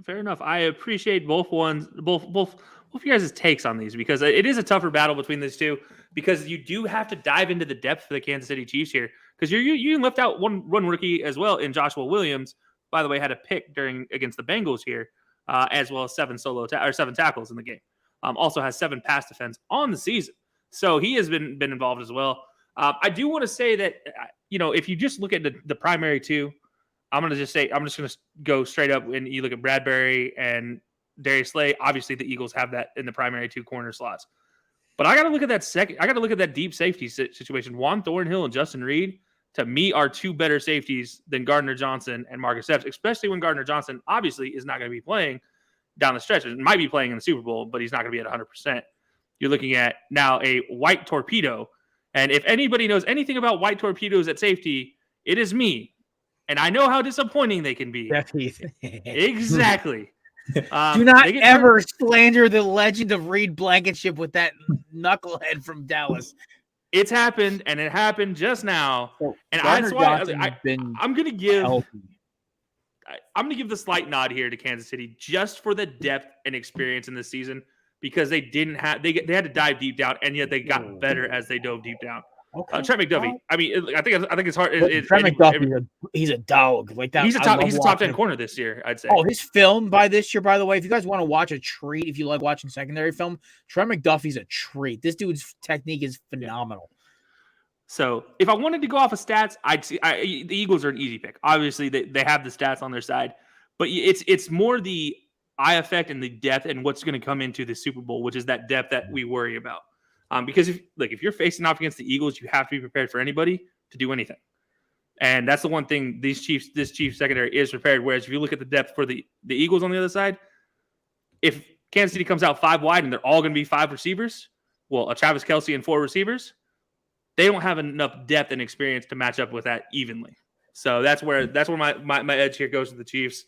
fair enough. I appreciate both of you guys' takes on these because it is a tougher battle between these two because you do have to dive into the depth for the Kansas City Chiefs here because you left out one rookie as well in Joshua Williams. By the way, had a pick against the Bengals here, as well as 7 tackles in the game. Also has 7 pass defense on the season, so he has been involved as well. I do want to say that, if you just look at the primary 2, I'm just going to go straight up and you look at Bradbury and Darius Slay. Obviously, the Eagles have that in the primary 2 corner slots. But I got to look at that deep safety situation. Juan Thornhill and Justin Reed, to me, are 2 better safeties than Gardner-Johnson and Marcus Epps, especially when Gardner-Johnson obviously is not going to be playing down the stretch. It might be playing in the Super Bowl, but he's not going to be at 100%. You're looking at now a white torpedo. And if anybody knows anything about white torpedoes at safety, it is me. And I know how disappointing they can be. Exactly. Do not ever slander the legend of Reed Blankenship with that knucklehead from Dallas. It's happened, and it happened just now. And that's why I'm going to give the slight nod here to Kansas City just for the depth and experience in this season. Because they had to dive deep down, and yet they got better as they dove deep down. Okay. Trent McDuffie. I mean, I think it's hard. Trent McDuffie, he's a dog like that. He's a top 10 corner this year, I'd say. Oh, his film this year, by the way. If you guys want to watch a treat, if you like watching secondary film, Trent McDuffie's a treat. This dude's technique is phenomenal. So if I wanted to go off of stats, the Eagles are an easy pick. Obviously, they have the stats on their side, but it's more the eye effect and the depth and what's going to come into the Super Bowl, which is that depth that we worry about. Because if you're facing off against the Eagles, you have to be prepared for anybody to do anything. And that's the one thing this Chiefs secondary is prepared. Whereas if you look at the depth for the Eagles on the other side, if Kansas City comes out 5 wide and they're all going to be 5 receivers, well, a Travis Kelce and 4 receivers, they don't have enough depth and experience to match up with that evenly. So that's where my edge here goes to the Chiefs.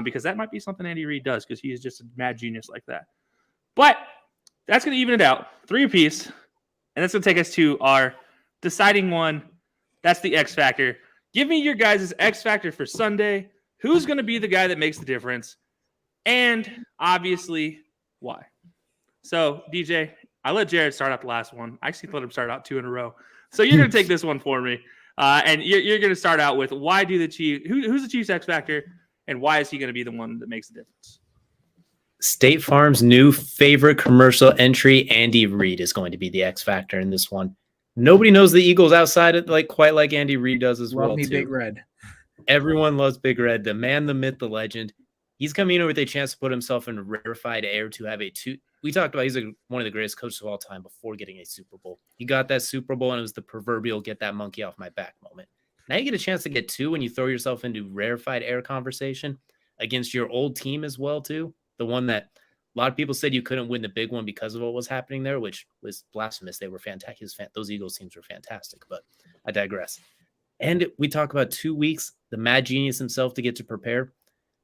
Because that might be something Andy Reid does because he is just a mad genius like that. But that's going to even it out. 3 apiece. And that's going to take us to our deciding one. That's the X Factor. Give me your guys' X Factor for Sunday. Who's going to be the guy that makes the difference? And obviously, why? So, DJ, I let Jared start out the last one. I actually let him start out 2 in a row. So you're going to take this one for me. And you're going to start out with why do the Chiefs? Who's the Chiefs X factor, and why is he going to be the one that makes the difference? State Farm's new favorite commercial entry, Andy Reid, is going to be the X factor in this one. Nobody knows the Eagles outside it quite like Andy Reid does as well. Love me, too. Big Red. Everyone loves Big Red, the man, the myth, the legend. He's coming in with a chance to put himself in rarefied air to have we talked about he's one of the greatest coaches of all time before getting a Super Bowl. He got that Super Bowl, and it was the proverbial get that monkey off my back moment. Now you get a chance to get 2 when you throw yourself into rarefied air conversation against your old team as well, too. The one that a lot of people said you couldn't win the big one because of what was happening there, which was blasphemous. They were fantastic. Those Eagles teams were fantastic, but I digress. And we talk about 2 weeks, the mad genius himself to get to prepare.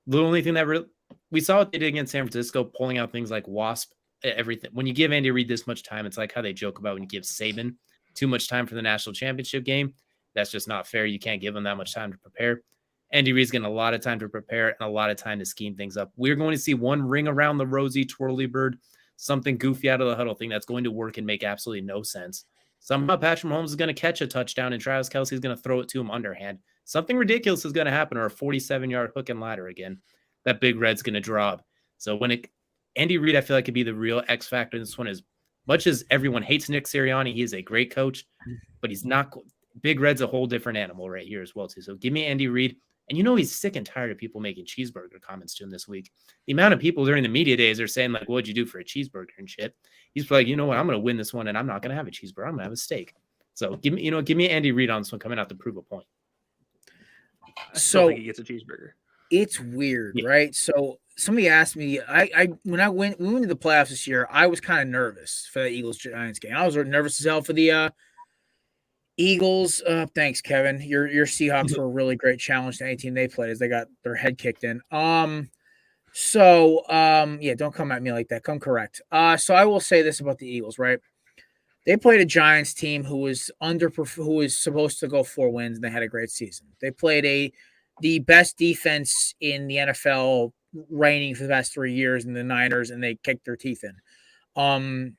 The only thing that we saw what they did against San Francisco, pulling out things like WASP, everything. When you give Andy Reid this much time, it's like how they joke about when you give Saban too much time for the national championship game. That's just not fair. You can't give him that much time to prepare. Andy Reid's getting a lot of time to prepare and a lot of time to scheme things up. We're going to see one ring around the rosy twirly bird, something goofy out of the huddle thing that's going to work and make absolutely no sense. Somehow Patrick Mahomes is going to catch a touchdown and Travis Kelce is going to throw it to him underhand. Something ridiculous is going to happen, or a 47-yard hook and ladder again that Big Red's going to drop. So Andy Reid, I feel like could be the real X factor in this one. As much as everyone hates Nick Sirianni, he is a great coach, but he's not. Big Red's a whole different animal right here as well too. So give me Andy Reid. And he's sick and tired of people making cheeseburger comments to him this week. The amount of people during the media days are saying like, "What'd you do for a cheeseburger and shit?" He's like, "You know what? I'm going to win this one, and I'm not going to have a cheeseburger. I'm going to have a steak." So give me Andy Reid on this one coming out to prove a point. I still think he gets a cheeseburger. It's weird, right? So somebody asked me, when we went to the playoffs this year, I was kind of nervous for the Eagles-Giants game. I was nervous as hell for the Eagles. Thanks, Kevin. Your Seahawks were a really great challenge to any team they played as they got their head kicked in. Yeah, don't come at me like that. Come correct. So I will say this about the Eagles, right? They played a Giants team who was supposed to go 4 wins, and they had a great season. They played the best defense in the NFL, reigning for the past 3 years in the Niners, and they kicked their teeth in. Jordan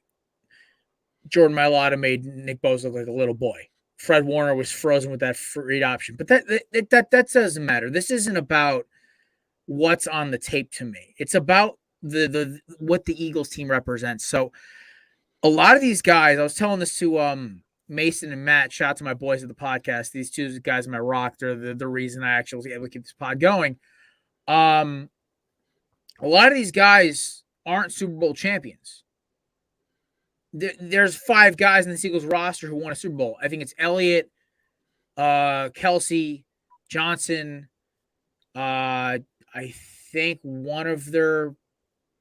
Mailata made Nick Bosa look like a little boy. Fred Warner was frozen with that read option, but that doesn't matter. This isn't about what's on the tape to me. It's about the what the Eagles team represents. So a lot of these guys, I was telling this to Mason and Matt, shout out to my boys at the podcast. These 2 guys in my rock, they're the reason I actually was able to keep this pod going. A lot of these guys aren't Super Bowl champions. There's 5 guys in the Eagles roster who won a Super Bowl. I think it's Elliott, Kelce, Johnson. I think one of their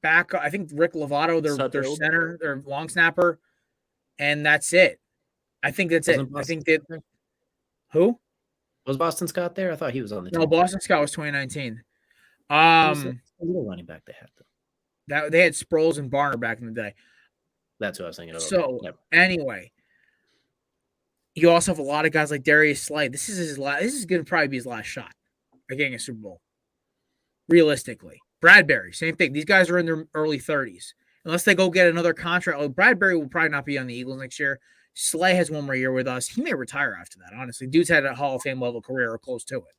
backup. I think Rick Lovato, their center, their long snapper, and that's it. I think that's it. I think that. Who was Boston Scott there? I thought he was on the team. No, Boston Scott was 2019. A little running back they had though. That they had Sproles and Barner back in the day. That's what I was thinking of. So anyway, you also have a lot of guys like Darius Slay. This is going to probably be his last shot at getting a Super Bowl. Realistically, Bradbury, same thing. These guys are in their early 30s. Unless they go get another contract, Bradbury will probably not be on the Eagles next year. Slay has 1 more year with us. He may retire after that. Honestly, dude's had a Hall of Fame level career or close to it.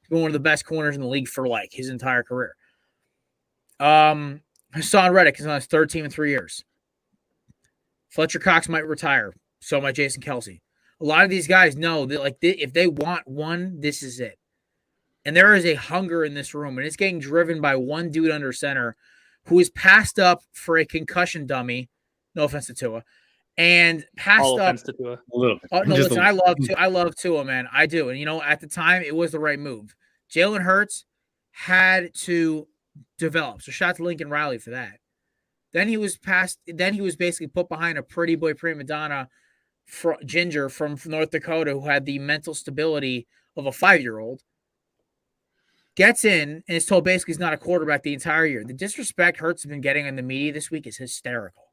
He's been one of the best corners in the league for his entire career. Hassan Reddick is on his 3rd team in 3 years. Fletcher Cox might retire. So might Jason Kelce. A lot of these guys know that if they want one, this is it. And there is a hunger in this room, and it's getting driven by one dude under center who is passed up for a concussion dummy. No offense to Tua. And passed All up. offense to Tua. A little. Oh, no, listen, I love Tua, man. I do. And at the time, it was the right move. Jalen Hurts had to develop. So shout out to Lincoln Riley for that. Then he was basically put behind a pretty boy prima donna Ginger from North Dakota who had the mental stability of a 5-year-old. Gets in and is told basically he's not a quarterback the entire year. The disrespect Hurts has been getting in the media this week is hysterical.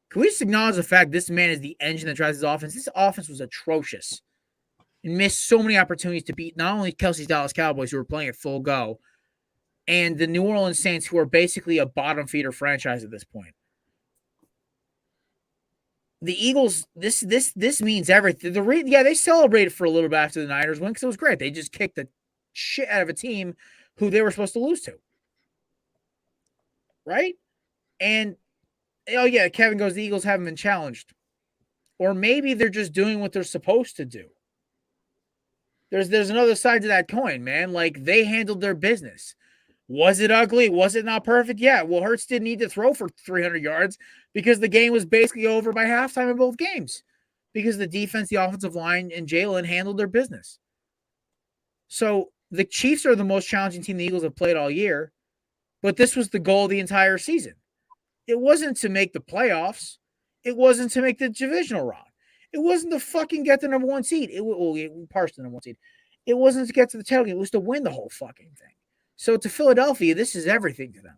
Can we just acknowledge the fact this man is the engine that drives his offense? This offense was atrocious and missed so many opportunities to beat not only Kelsey's Dallas Cowboys, who were playing at full go, and the New Orleans Saints, who are basically a bottom feeder franchise at this point. The Eagles, this means everything. They celebrated for a little bit after the Niners win because it was great. They just kicked the shit out of a team who they were supposed to lose to. Right? And, oh yeah, Kevin goes, the Eagles haven't been challenged. Or maybe they're just doing what they're supposed to do. There's another side to that coin, man. Like, they handled their business. Was it ugly? Was it not perfect? Yeah. Well, Hurts didn't need to throw for 300 yards because the game was basically over by halftime in both games because the defense, the offensive line, and Jalen handled their business. So the Chiefs are the most challenging team the Eagles have played all year, but this was the goal of the entire season. It wasn't to make the playoffs. It wasn't to make the divisional round. It wasn't to fucking get the number one seed. We parsed the number one seed. It wasn't to get to the title game. It was to win the whole fucking thing. So to Philadelphia, this is everything to them.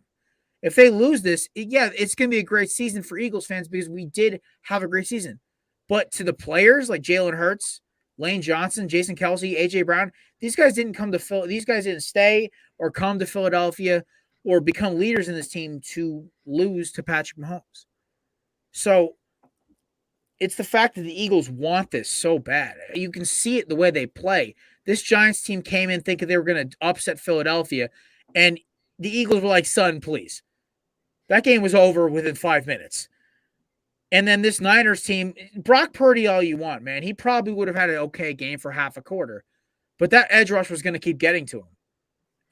If they lose this, it's going to be a great season for Eagles fans because we did have a great season. But to the players like Jalen Hurts, Lane Johnson, Jason Kelsey, AJ Brown, these guys didn't come to Phil. These guys didn't stay or come to Philadelphia or become leaders in this team to lose to Patrick Mahomes. So it's the fact that the Eagles want this so bad. You can see it the way they play. This Giants team came in thinking they were going to upset Philadelphia, and the Eagles were like, son, please. That game was over within 5 minutes. And then this Niners team, Brock Purdy all you want, man. He probably would have had an okay game for half a quarter. But that edge rush was going to keep getting to him.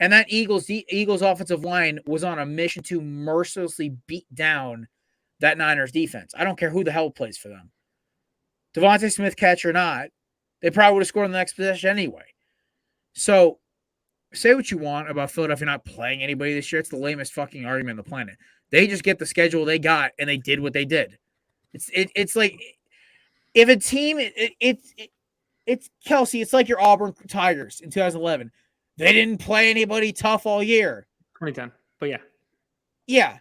And that Eagles offensive line was on a mission to mercilessly beat down that Niners defense. I don't care who the hell plays for them. Devontae Smith catch or not, they probably would have scored on the next possession anyway. So say what you want about Philadelphia not playing anybody this year. It's the lamest fucking argument on the planet. They just get the schedule they got, and they did what they did. It's like if a team it's Kelsey. It's like your Auburn Tigers in 2011. They didn't play anybody tough all year. 2010, but yeah,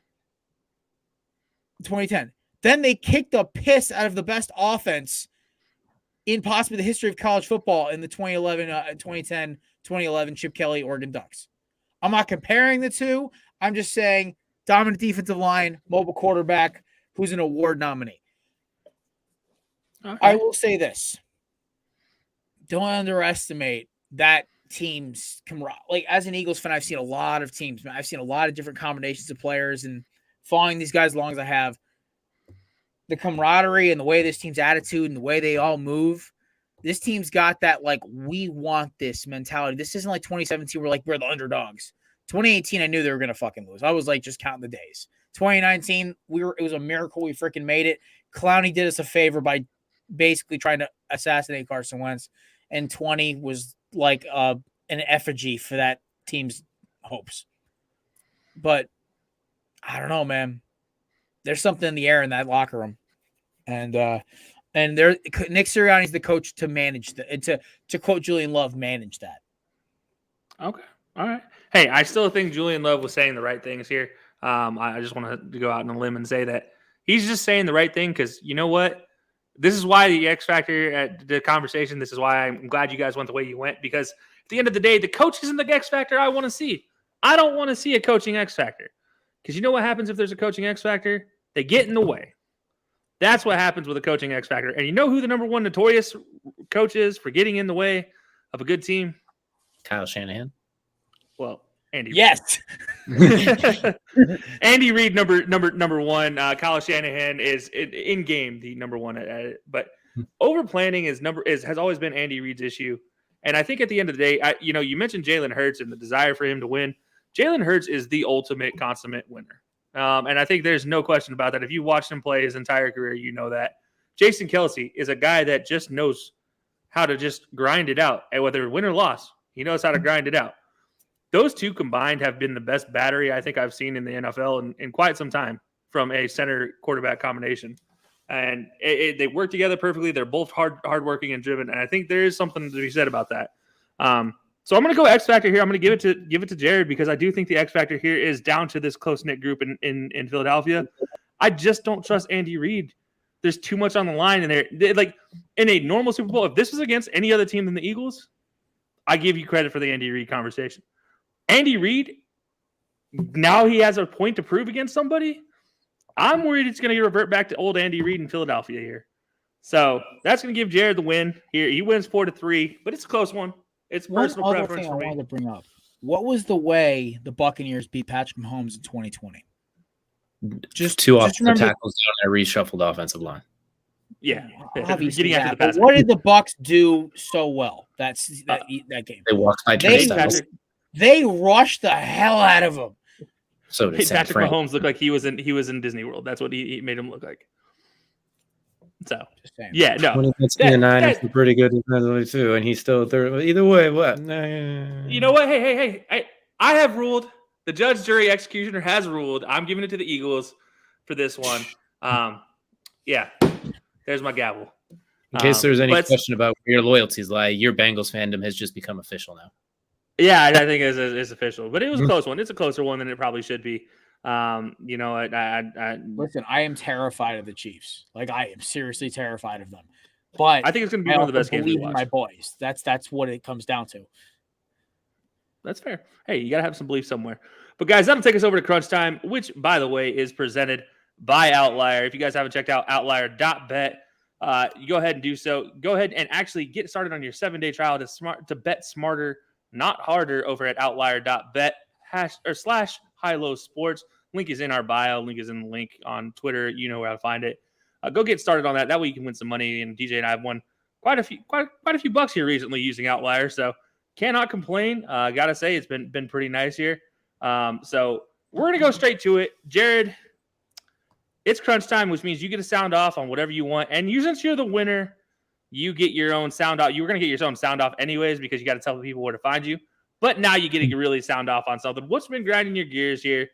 2010. Then they kicked the piss out of the best offense in possibly the history of college football in the 2010, 2011 Chip Kelly Oregon Ducks. I'm not comparing the two. I'm just saying dominant defensive line, mobile quarterback, who's an award nominee. Okay. I will say this. Don't underestimate that team's camaraderie. Like, as an Eagles fan, I've seen a lot of teams. I've seen a lot of different combinations of players, and following these guys as long as I have, the camaraderie and the way this team's attitude and the way they all move, this team's got that, like, we want this mentality. This isn't like 2017 where, like, we're the underdogs. 2018, I knew they were going to fucking lose. I was, like, just counting the days. 2019, it was a miracle we freaking made it. Clowney did us a favor by basically trying to assassinate Carson Wentz. And 20 was like an effigy for that team's hopes. But I don't know, man. There's something in the air in that locker room. And there, Nick Sirianni's the coach to manage to quote Julian Love, manage that. Okay. All right. Hey, I still think Julian Love was saying the right things here. I just want to go out on a limb and say that he's just saying the right thing because you know what? This is why the X Factor at the conversation, this is why I'm glad you guys went the way you went, because at the end of the day, the coach isn't the X Factor I want to see. I don't want to see a coaching X Factor because you know what happens if there's a coaching X Factor? They get in the way. That's what happens with a coaching X Factor. And you know who the number one notorious coach is for getting in the way of a good team? Kyle Shanahan. Well, Andy. Yes. Andy Reid, number one. Kyle Shanahan is in game the number one at it. But over planning has always been Andy Reid's issue. And I think at the end of the day, you mentioned Jalen Hurts and the desire for him to win. Jalen Hurts is the ultimate consummate winner. And I think there's no question about that. If you watched him play his entire career, you know that. Jason Kelsey is a guy that just knows how to just grind it out. And whether win or loss, he knows how to grind it out. Those two combined have been the best battery I think I've seen in the NFL in quite some time from a center quarterback combination. And they work together perfectly. They're both hardworking and driven. And I think there is something to be said about that. So I'm going to go X Factor here. I'm going to give it to Jared because I do think the X Factor here is down to this close-knit group in Philadelphia. I just don't trust Andy Reid there's too much on the line, and they're like in a normal Super Bowl. If this was against any other team than the Eagles, I give you credit for the Andy Reid conversation. Andy Reid, now he has a point to prove against somebody. I'm worried it's going to revert back to old Andy Reid in Philadelphia here. So that's going to give Jared the win here. He wins 4-3, but it's a close one. It's personal preference for me. I wanted to bring up. What was the way the Buccaneers beat Patrick Mahomes in 2020? Just two offensive tackles down a reshuffled offensive line. Yeah. Getting after the pass. What did the Bucs do so well that game? They walked by turnstiles. They rushed the hell out of him. So did Patrick Mahomes looked like he was in Disney World. That's what he made him look like. So yeah, no. When he gets the Niners, he's pretty good defensively too, and he's still third. Either way, what? You know what? Hey! I have ruled. The judge, jury, executioner has ruled. I'm giving it to the Eagles for this one. Yeah, there's my gavel. In case there's any question about where your loyalties lie, your Bengals fandom has just become official now. Yeah, I think it's official, but it was a close one. It's a closer one than it probably should be. You know, listen, I am terrified of the Chiefs. Like, I am seriously terrified of them. But I think it's going to be one of the best games we watch. My boys. That's what it comes down to. That's fair. Hey, you got to have some belief somewhere. But guys, that'll take us over to Crunch Time, which, by the way, is presented by Outlier. If you guys haven't checked out outlier.bet, you go ahead and do so. Go ahead and actually get started on your 7-day trial to bet smarter, not harder, over at outlier.bet /high-low sports. Link is in our bio. Link is in the link on Twitter. You know where to find it. Go get started on that. That way you can win some money. And DJ and I have won quite a few bucks here recently using Outlier. So cannot complain. Gotta say it's been pretty nice here. So we're gonna go straight to it. Jared, it's crunch time, which means you get a sound off on whatever you want. And since you're the winner, you get your own sound off. You were gonna get your own sound off anyways because you got to tell people where to find you. But now you get to really sound off on something. What's been grinding your gears here?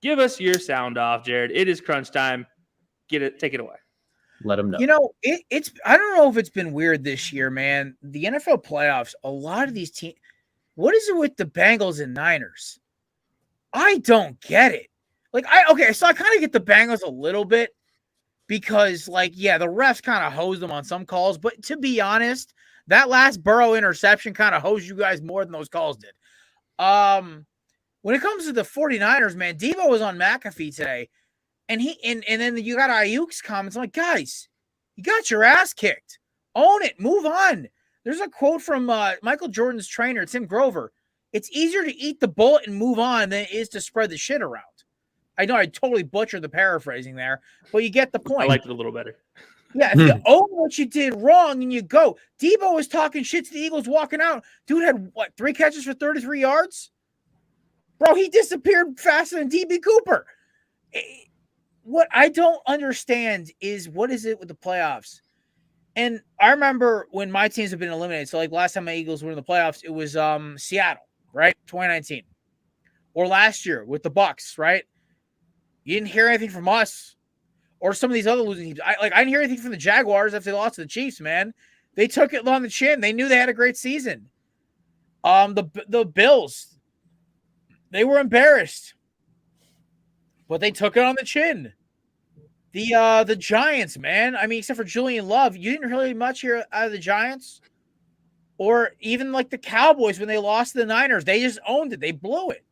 Give us your sound off, Jared. It is crunch time. Take it away. Let them know. You know, it's I don't know if it's been weird this year, man. The NFL playoffs, a lot of these teams. What is it with the Bengals and Niners? I don't get it. So I kind of get the Bengals a little bit because, the refs kind of hosed them on some calls. But to be honest, that last Burrow interception kind of hosed you guys more than those calls did. When it comes to the 49ers, man, Debo was on McAfee today, and then you got Ayuk's comments. I'm like, guys, you got your ass kicked. Own it. Move on. There's a quote from Michael Jordan's trainer, Tim Grover. It's easier to eat the bullet and move on than it is to spread the shit around. I know I totally butchered the paraphrasing there, but you get the point. I liked it a little better. Yeah, if you own what you did wrong and you go. Debo was talking shit to the Eagles walking out. Dude had, 3 catches for 33 yards? Bro, he disappeared faster than DB Cooper. What I don't understand is what is it with the playoffs? And I remember when my teams have been eliminated. So, last time my Eagles were in the playoffs, it was Seattle, right? 2019. Or last year with the Bucs, right? You didn't hear anything from us or some of these other losing teams. I didn't hear anything from the Jaguars after they lost to the Chiefs, man. They took it on the chin. They knew they had a great season. The Bills, they were embarrassed, but they took it on the chin. The Giants, man. I mean, except for Julian Love, you didn't really much hear out of the Giants, or even the Cowboys when they lost to the Niners. They just owned it. They blew it.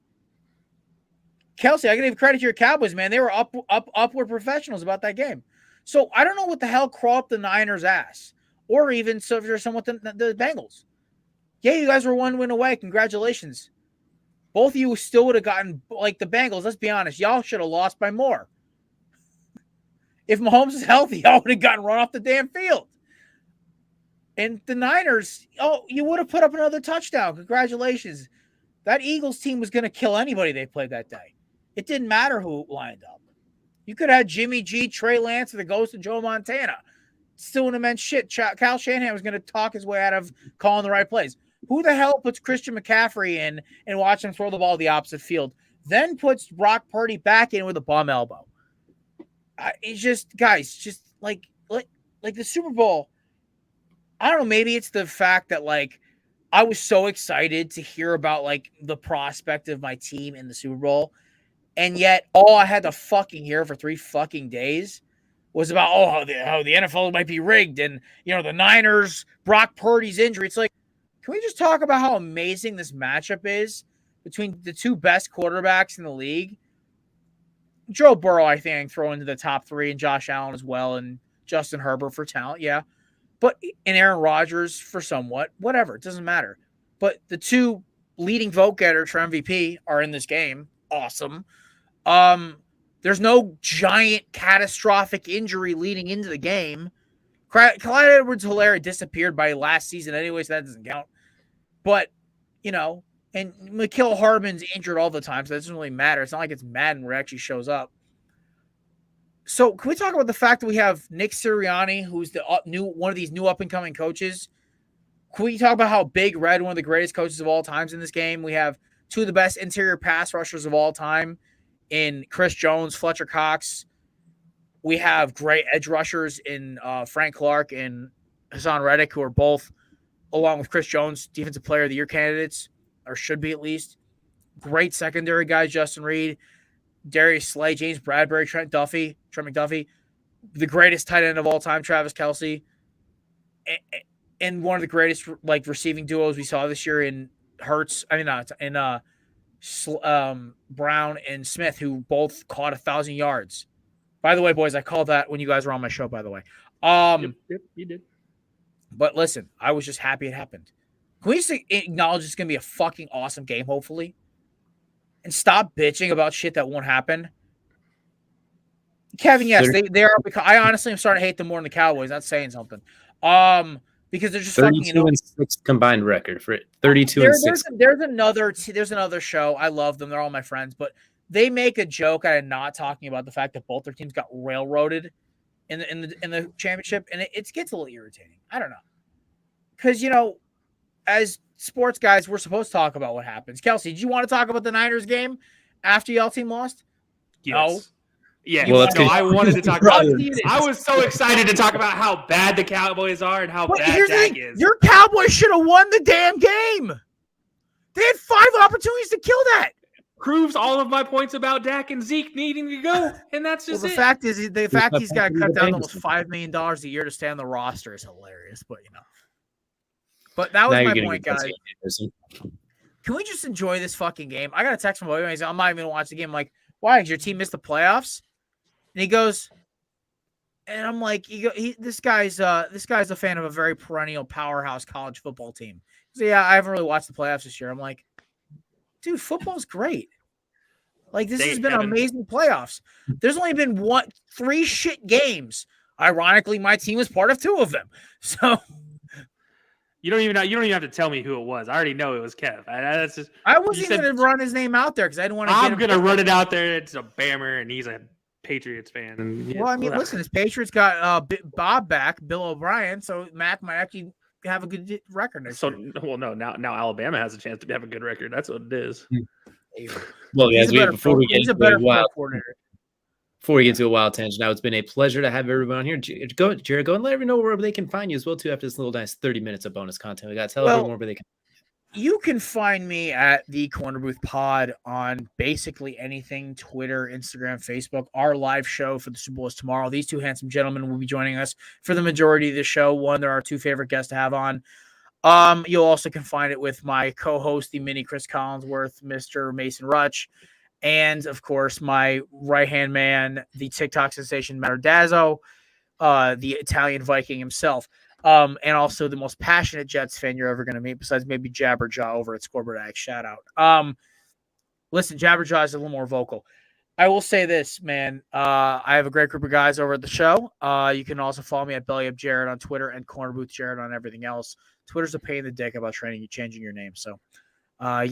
Kelsey, I gotta give credit to your Cowboys, man. They were upward professionals about that game. So I don't know what the hell crawled up the Niners' ass, or even so if you're somewhat the Bengals. Yeah, you guys were 1 win away. Congratulations. Both of you still would have gotten the Bengals. Let's be honest, y'all should have lost by more. If Mahomes is healthy, y'all would have gotten run off the damn field. And the Niners, you would have put up another touchdown. Congratulations. That Eagles team was going to kill anybody they played that day. It didn't matter who lined up. You could have had Jimmy G, Trey Lance, or the ghost of Joe Montana. Still wouldn't have meant shit. Kyle Shanahan was going to talk his way out of calling the right plays. Who the hell puts Christian McCaffrey in and watch him throw the ball the opposite field? Then puts Brock Purdy back in with a bum elbow. It's just, guys, like the Super Bowl. I don't know. Maybe it's the fact that I was so excited to hear about the prospect of my team in the Super Bowl, and yet all I had to fucking hear for 3 fucking days was about how the NFL might be rigged, and the Niners, Brock Purdy's injury. It's like, can we just talk about how amazing this matchup is between the two best quarterbacks in the league? Joe Burrow, I think, I can throw into the top 3, and Josh Allen as well, and Justin Herbert for talent, yeah. But and Aaron Rodgers for somewhat, whatever, it doesn't matter. But the two leading vote getters for MVP are in this game. Awesome. There's no giant catastrophic injury leading into the game. Clyde Edwards-Helaire disappeared by last season anyway, so that doesn't count. But, and Mekhi Hardman's injured all the time, so that doesn't really matter. It's not like it's Madden where it actually shows up. So can we talk about the fact that we have Nick Sirianni, who's the one of these new up-and-coming coaches? Can we talk about how Big Red, one of the greatest coaches of all times in this game? We have two of the best interior pass rushers of all time in Chris Jones, Fletcher Cox. We have great edge rushers in Frank Clark and Hassan Reddick, who are both, along with Chris Jones, Defensive Player of the Year candidates, or should be at least. Great secondary guys, Justin Reed, Darius Slay, James Bradbury, Trent McDuffie, the greatest tight end of all time, Travis Kelce, and one of the greatest receiving duos we saw this year in Brown and Smith, who both caught 1,000 yards. By the way, boys, I called that when you guys were on my show, by the way. Yep, you did. But listen, I was just happy it happened. Can we just acknowledge it's going to be a fucking awesome game, hopefully? And stop bitching about shit that won't happen? Kevin, yes, they are. Because I honestly am starting to hate them more than the Cowboys. That's saying something. Because they're just 32 and 6 combined record for it. 32 and 6. There's another show. I love them. They're all my friends, but they make a joke out of not talking about the fact that both their teams got railroaded in the championship, and it gets a little irritating. I don't know, because as sports guys, we're supposed to talk about what happens. Kelsey, did you want to talk about the Niners game after y'all team lost? Yes. No. Yeah, well, I wanted to talk about it. I was so excited to talk about how bad the Cowboys are and how bad Dak is. Your Cowboys should have won the damn game. They had 5 opportunities to kill that. Proves all of my points about Dak and Zeke needing to go, and that's just the fact is, he's got to cut down almost $5 million a year to stay on the roster is hilarious. But but that was my point, guys. Can we just enjoy this fucking game? I got a text from him. He's like, I'm not even gonna watch the game. I'm like, why? Did your team miss the playoffs? And he goes, and I'm like, this guy's a fan of a very perennial powerhouse college football team. So yeah, I haven't really watched the playoffs this year. I'm like, dude, football's great. Like, this has been amazing playoffs. There's only been 3 shit games. Ironically, my team was part of 2 of them. So you don't even have to tell me who it was. I already know it was Kev. I wasn't even going to run his name out there because I didn't want to. I'm going to run it out there. It's a Bammer, and he's a Patriots fan. And well, I mean, listen, his Patriots got Bob back, Bill O'Brien, so Mac might actually have a good record next year. Well, no, now Alabama has a chance to have a good record. That's what it is. Well, guys, before we get into a wild tangent, now it's been a pleasure to have everyone on here. Jared, go and let everyone know where they can find you as well too. After this little nice 30 minutes of bonus content, we got to tell everyone where they can. You can find me at the Corner Booth Pod on basically anything: Twitter, Instagram, Facebook. Our live show for the Super Bowl is tomorrow. These two handsome gentlemen will be joining us for the majority of the show. One, they're our 2 favorite guests to have on. You'll also can find it with my co-host, the mini Chris Collinsworth, Mr. Mason Rutch, and of course my right-hand man, the TikTok sensation Matt Dazzo, the Italian Viking himself. And also the most passionate Jets fan you're ever going to meet, besides maybe Jabberjaw over at Scoreboard X. Shout out. Listen, Jabberjaw is a little more vocal. I will say this, man. I have a great group of guys over at the show. You can also follow me at Belly Up Jared on Twitter and Corner Booth Jared on everything else. Twitter's a pain in the dick about changing your name. So, I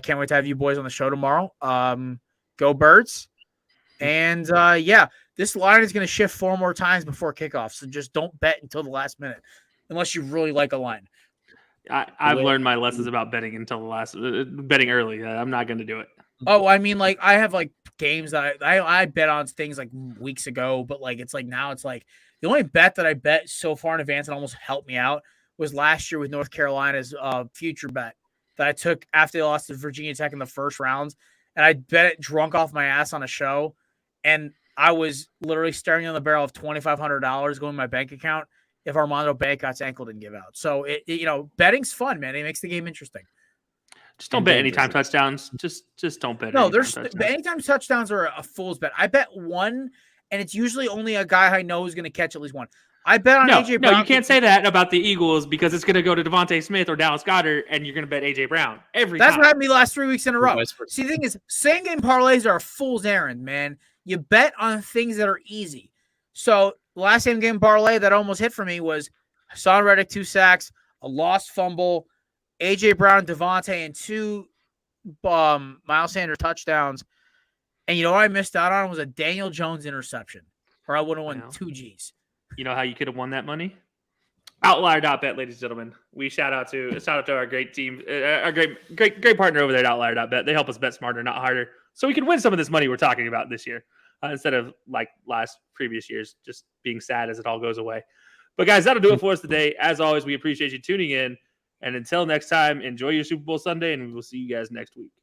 can't wait to have you boys on the show tomorrow. Go Birds. And, this line is going to shift 4 more times before kickoff, so just don't bet until the last minute, unless you really like a line. I've learned my lessons about betting until the last betting early. I'm not going to do it. Oh, I mean, like I have like games that I bet on things like weeks ago, but like it's like now it's like the only bet that I bet so far in advance and almost helped me out was last year with North Carolina's future bet that I took after they lost to Virginia Tech in the first rounds, and I bet it drunk off my ass on a show. And I was literally staring on the barrel of $2,500 going to my bank account if Armando Bacot's ankle didn't give out. So betting's fun, man. It makes the game interesting. Just don't bet anytime touchdowns. Just don't bet. No, anytime touchdowns are a fool's bet. I bet one, and it's usually only a guy I know who's going to catch at least one. I bet on AJ Brown. No, you can't say that about the Eagles because it's going to go to Devontae Smith or Dallas Goedert, and you're going to bet AJ Brown every time. That's what happened to me the last 3 weeks in a row. See, the thing is, same game parlays are a fool's errand, man. You bet on things that are easy. So last same game parlay that almost hit for me was Hassan Reddick 2 sacks, a lost fumble, AJ Brown, Devontae, and 2 Miles Sanders touchdowns. And you know what I missed out on was a Daniel Jones interception, or I would have won 2 G's. You know how you could have won that money? Outlier.bet, ladies and gentlemen. We shout out to our great team, our great partner over there at Outlier.bet. They help us bet smarter, not harder, so we can win some of this money we're talking about this year, instead of like previous years, just being sad as it all goes away. But guys, that'll do it for us today. As always, we appreciate you tuning in. And until next time, enjoy your Super Bowl Sunday, and we will see you guys next week.